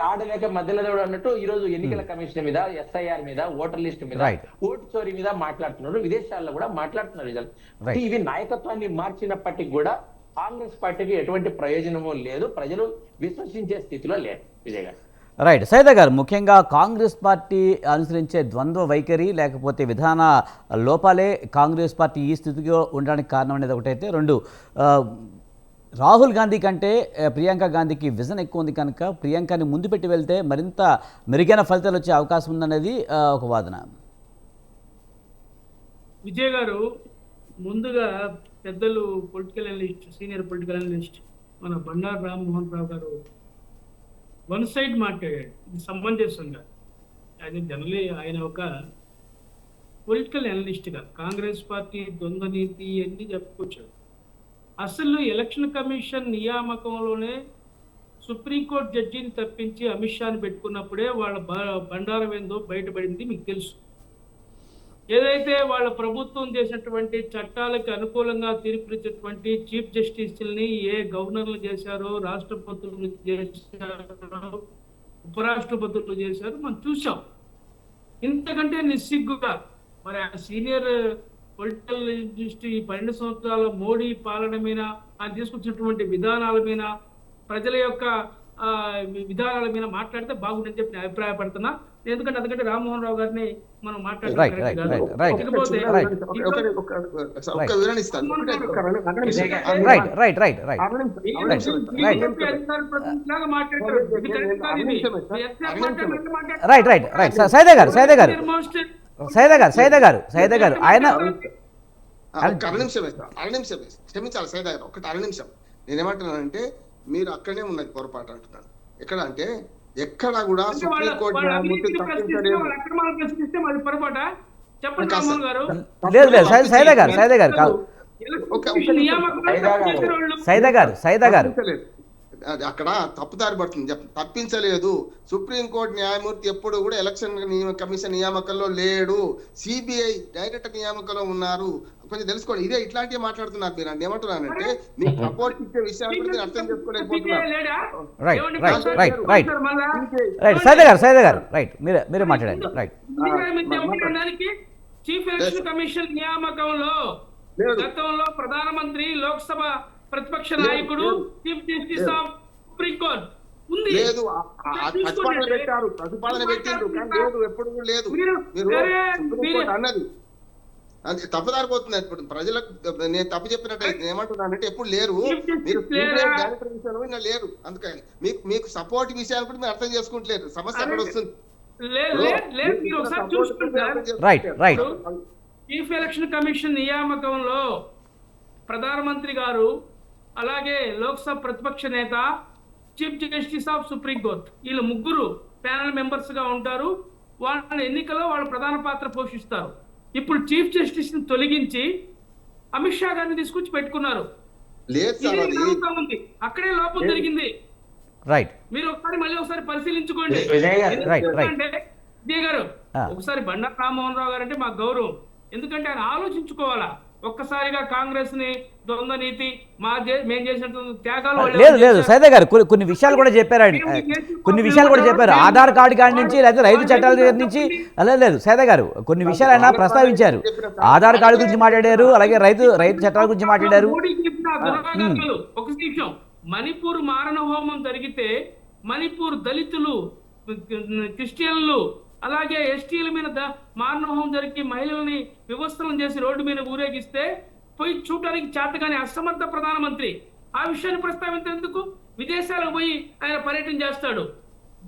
ఆడలేక మధ్యలో అన్నట్టు ఈ రోజు ఎన్నికల కమిషన్ మీద, SIR మీద, ఓటర్ లిస్ట్ మీద, ఓటు చోరీ మీద మాట్లాడుతున్నారు. విదేశాల్లో కూడా మాట్లాడుతున్నారు. ఇవి నాయకత్వాన్ని మార్చినప్పటికీ కూడా కాంగ్రెస్ పార్టీకి ఎటువంటి ప్రయోజనము లేదు, ప్రజలు విశ్వసించే స్థితిలో లేరు. విజయ్ గారు. రైట్. సైదా గారు, ముఖ్యంగా కాంగ్రెస్ పార్టీ అనుసరించే ద్వంద్వ వైఖరి లేకపోతే విధాన లోపాలే కాంగ్రెస్ పార్టీ ఈ స్థితికి ఉండడానికి కారణం అనేది ఒకటైతే, రెండు రాహుల్ గాంధీ కంటే ప్రియాంక గాంధీకి విజన్ ఎక్కువ ఉంది కనుక ప్రియాంకని ముందు పెట్టి వెళ్తే మరింత మెరుగైన ఫలితాలు వచ్చే అవకాశం ఉందనేది ఒక వాదన. విజయ్ గారు, ముందుగా పెద్దలు political analyst, senior political analyst మన బండారు రామ్మోహన్ రావు గారు వన్ సైడ్ మాట్లాడాడు. ఇది సమంజసంగా. అది జనరలీ ఆయన ఒక పొలిటికల్ అనలిస్ట్గా కాంగ్రెస్ పార్టీ ద్వంద్వ నీతి అన్ని చెప్పుకొచ్చాడు. అసలు ఎలక్షన్ కమిషన్ నియామకంలోనే సుప్రీంకోర్టు జడ్జిని తప్పించి అమిత్ షాని పెట్టుకున్నప్పుడే వాళ్ళ బండారం ఏందో బయటపడింది మీకు తెలుసు. ఏదైతే వాళ్ళ ప్రభుత్వం చేసినటువంటి చట్టాలకు అనుకూలంగా తీర్పునిచ్చేటువంటి చీఫ్ జస్టిస్ని ఏ గవర్నర్లు చేశారో, రాష్ట్రపతులు చేశారో, ఉపరాష్ట్రపతులు చేశారో మనం చూసాం. ఇంతకంటే నిస్సిగ్గుగా మరి ఆ సీనియర్ పొలిటికల్ జర్నలిస్ట్ ఈ 12 సంవత్సరాల మోడీ పాలన మీద ఆయన తీసుకొచ్చినటువంటి విధానాల మీద, ప్రజల యొక్క విధానాల మీద మాట్లాడితే బాగుందని చెప్పి నేను అభిప్రాయపడుతున్నా. ఎందుకంటే అందుకంటే రామ్మోహన్ రావు గారిని మనం సైదా గారు ఆయన క్షమించాలి సైదా గారు, ఒకటి అర నిమిషం. నేనేమంటున్నానంటే మీరు అక్కడనే ఉన్నది పొరపాటు అంటున్నాను. ఎక్కడ అంటే ఎక్కడ కూడా సుప్రీంకోర్టు న్యాయమూర్తి తప్పించలేదు. లేదు లేదు సైదా గారు కాదు, సైదా గారు అక్కడ తప్పుదారి పడుతుంది. తప్పించలేదు. సుప్రీంకోర్టు న్యాయమూర్తి ఎప్పుడు కూడా ఎలక్షన్ కమిషన్ నియామకంలో లేడు, సిబిఐ డైరెక్టర్ నియామకంలో ఉన్నారు. కొంచెం తెలుసుకోండి. ఇదే ఇట్లాంటివి మాట్లాడుతున్నారు మీరు. అంటే ఏమంటున్నానంటే మీకు సపోర్ట్ ఇచ్చే విషయాలు కూడా మీరు అర్థం చేసుకోలేకపోతున్నారు. సైదా గారు రైట్, మీరే మాట్లాడండి. రైట్. చీఫ్ ఎలక్షన్ కమిషన్ నియామకంలో గతంలో ప్రధానమంత్రి, లోక్సభ ప్రతిపక్ష నాయకుడు, చీఫ్ జస్టిస్ ఆఫ్ సుప్రీంకోర్టు ఉంది. లేదు, ప్రతిపాదన పెట్టారు, ప్రతిపాదన పెట్టిండ్రు, కానీ లేదు, ఎప్పుడు లేదు. మీరు అన్నది అది తప్పుదారిపోతుంది. ఇప్పుడు ప్రజలకు నేను తప్పు చెప్పినట్టు ఏమంటున్నానంటే ఎప్పుడు లేరు. మీరు డైరెక్టర్ విషయంలో లేరు. అందుకని మీకు సపోర్ట్ విషయాలు కూడా మీరు అర్థం చేసుకుంటలేరు. సమస్య అక్కడ వస్తుంది. చీఫ్ ఎలక్షన్ కమిషన్ నియామకంలో ప్రధానమంత్రి గారు, అలాగే లోక్సభ ప్రతిపక్ష నేత, చీఫ్ జస్టిస్ ఆఫ్ సుప్రీంకోర్టు, వీళ్ళు ముగ్గురు ప్యానల్ మెంబర్స్ గా ఉంటారు. వాళ్ళ ఎన్నికలో వాళ్ళు ప్రధాన పాత్ర పోషిస్తారు. ఇప్పుడు చీఫ్ జస్టిస్ ని తొలగించి అమిత్ షా గారిని తీసుకొచ్చి పెట్టుకున్నారు. అక్కడే లోపం జరిగింది. రైట్, మీరు మళ్ళీ ఒకసారి పరిశీలించుకోండి. విజయ్ గారు, ఒకసారి బండారు రామ్మోహన్ రావు గారు అంటే మాకు గౌరవం. ఎందుకంటే ఆయన ఆలోచించుకోవాలా. ఒక్కసారిగా కాంగ్రెస్ ని ద్వంద్వ నీతి మేము చేసిన త్యాగాలు లేదు సైదా గారు కొన్ని విషయాలు కూడా చెప్పారండి. కొన్ని విషయాలు కూడా చెప్పారు. ఆధార్ కార్డు కాడి నుంచి లేదా రైతు చట్టాల దగ్గర నుంచి. లేదు సైదా గారు కొన్ని విషయాలు ఆయన ప్రస్తావించారు. ఆధార్ కార్డు గురించి మాట్లాడారు, అలాగే రైతు చట్టాల గురించి మాట్లాడారు. ఒక నిమిషం. మణిపూర్ మారణ హోమం జరిగితే మణిపూర్ దళితులు, క్రిస్టియన్లు, అలాగే ఎస్టీల మీద మారణహోమం జరిగి మహిళల్ని వివస్త్రం చేసి రోడ్డు మీద ఊరేగిస్తే పోయి చూడటానికి చేతగాని అసమర్థ ప్రధానమంత్రి ఆ విషయాన్ని ప్రస్తావించేందుకు విదేశాలకు పోయి ఆయన పర్యటన చేస్తాడు.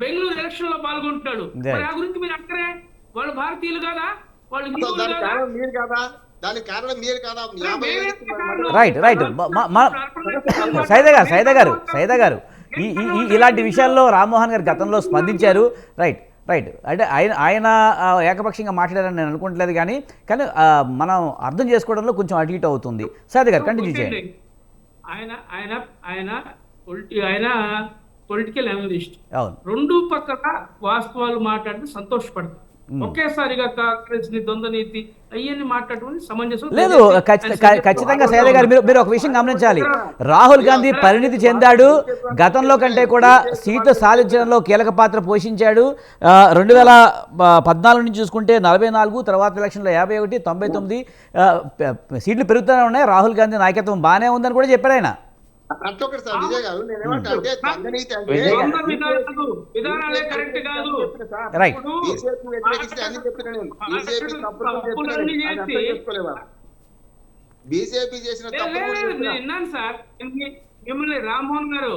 బెంగళూరు ఎలక్షన్ లో పాల్గొంటున్నాడు. మరి ఆ గురించి మీరు అక్కడే వాళ్ళు భారతీయులు కాదా, వాళ్ళు హిందువులు కాదా? దానికి కారణం మీరు కాదా? రైట్ సైదా గారు ఇలాంటి విషయాల్లో రామ్మోహన్ గారు గతంలో స్పందించారు. రైట్ అంటే ఆయన ఏకపక్షంగా మాట్లాడారని నేను అనుకుంటలేదు, కానీ మనం అర్థం చేసుకోవడంలో కొంచెం అటు ఇటు అవుతుంది. సైదా గారు కంటిన్యూ చేయండి. ఆయన పొలిటికల్ అనలిస్ట్. రెండు పక్కల వాస్తవాలు మాట్లాడితే సంతోషపడతారు. ఒకేసారిగా కాంగ్రెస్ ని ద్వంద్వ నీతి అయ్యని మాట్లాడటం సమంజసం లేదు. ఖచ్చితంగా సైదా గారు మీరు ఒక విషయం గమనించాలి. రాహుల్ గాంధీ పరిణితి చెందాడు. గతంలో కంటే కూడా సీట్లు సాధించడంలో కీలక పాత్ర పోషించాడు. 2014 నుంచి చూసుకుంటే 44, తర్వాత ఎలక్షన్లో 51, 99 సీట్లు పెరుగుతూనే ఉన్నాయి. రాహుల్ గాంధీ నాయకత్వం బాగానే ఉందని కూడా చెప్పారు ఆయన. అట్లొకటి సార్ విజయ్ గారు, నేనేమంటా అంటే బీజేపీ వ్యతిరేకిస్తే అన్ని చెప్పిన నేను బీజేపీ బీజేపీ చేసిన విన్నాను సార్. మిమ్మల్ని రామ్మోహన్ గారు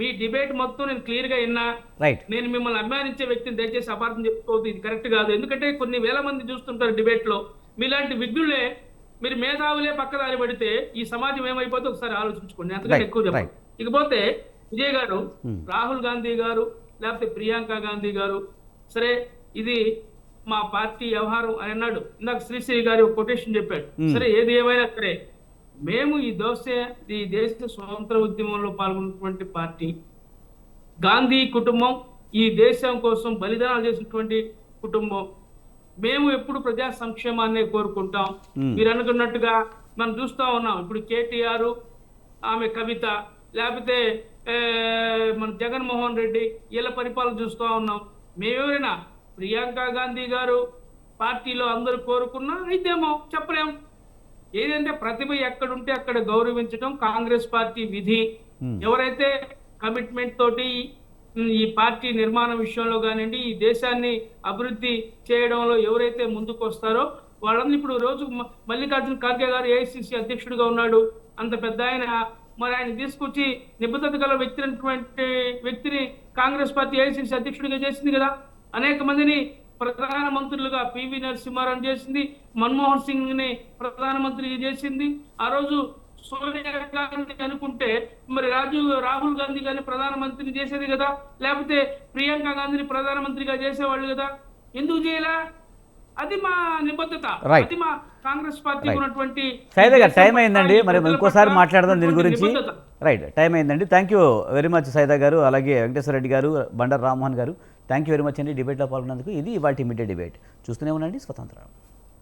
మీ డిబేట్ మొత్తం నేను క్లియర్ గా విన్నా. నేను మిమ్మల్ని అభిమానించే వ్యక్తిని దయచేసి అపార్థం చెప్పుకోవద్దు, ఇది కరెక్ట్ కాదు. ఎందుకంటే కొన్ని వేల మంది చూస్తుంటారు డిబేట్ లో. మీలాంటి విజ్ఞులే, మీరు మేధావులే పక్కదారి పడితే ఈ సమాజం ఏమైపోతే ఒకసారి ఆలోచించుకోండి. అంతకంటే ఎక్కువ చెప్పండి. ఇకపోతే విజయ్ గారు, రాహుల్ గాంధీ గారు లేకపోతే ప్రియాంక గాంధీ గారు, సరే ఇది మా పార్టీ వ్యవహారం అని అన్నాడు. ఇందాక శ్రీశ్రీ గారి ఒక కొటేషన్ చెప్పాడు. సరే ఏది ఏమైనా సరే మేము ఈ దేశ స్వతంత్ర ఉద్యమంలో పాల్గొన్నటువంటి పార్టీ, గాంధీ కుటుంబం ఈ దేశం కోసం బలిదానాలు చేసినటువంటి కుటుంబం. మేము ఎప్పుడు ప్రజా సంక్షేమాన్ని కోరుకుంటాం. మీరు అనుకున్నట్టుగా మనం చూస్తా ఉన్నాం. ఇప్పుడు కేటీఆర్, ఆమె కవిత, లేకపోతే మన జగన్మోహన్ రెడ్డి, వీళ్ళ పరిపాలన చూస్తూ ఉన్నాం. మేమెవరైనా ప్రియాంక గాంధీ గారు పార్టీలో అందరూ కోరుకున్నా అయితేమో చెప్పలేం. ఏదంటే ప్రతిభ ఎక్కడుంటే అక్కడ గౌరవించడం కాంగ్రెస్ పార్టీ విధి. ఎవరైతే కమిట్మెంట్ తోటి ఈ పార్టీ నిర్మాణ విషయంలో కానివ్వండి, ఈ దేశాన్ని అభివృద్ధి చేయడంలో ఎవరైతే ముందుకు వస్తారో వాళ్ళందరూ, ఇప్పుడు రోజు మల్లికార్జున ఖార్గే గారు ఏఐసిసి అధ్యక్షుడిగా ఉన్నాడు. అంత పెద్ద ఆయన, మరి ఆయన తీసుకొచ్చి నిబద్ధత గల వ్యక్తిని కాంగ్రెస్ పార్టీ ఏఐసిసి అధ్యక్షుడిగా చేసింది కదా. అనేక మందిని ప్రధానమంత్రులుగా పివి నరసింహారావు చేసింది, మన్మోహన్ సింగ్ ని ప్రధానమంత్రిగా చేసింది. ఆ రోజు సోనియా గాంధీ అనుకుంటే మరి రాహుల్ గాంధీ గారిని ప్రధానమంత్రిని చేసేది కదా, లేకపోతే ప్రియాంక గాంధీని ప్రధానమంత్రిగా చేసేవాళ్ళు కదా. ఎందుకు చేయలే? అది మా నిబద్ధత, అది మా కాంగ్రెస్ పార్టీ ఉన్నటువంటి. సైదా గారు, టైం అయిందండి, మరి ఇంకోసారి మాట్లాడదాం దీని గురించి. రైట్, టైం అయిందండి. Thank you very much Saida గారు, అలాగే వెంకటేశ్వర రెడ్డి గారు, బండారు రామ్మోహన్ గారు. థ్యాంక్ యూ వెరీ మచ్ అండి డిబేట్లో పాల్గొన్నందుకు. ఇది ఇవాళ ఇమ్మీడియట్ డిబేట్. చూస్తూనే ఉండండి స్వతంత్ర.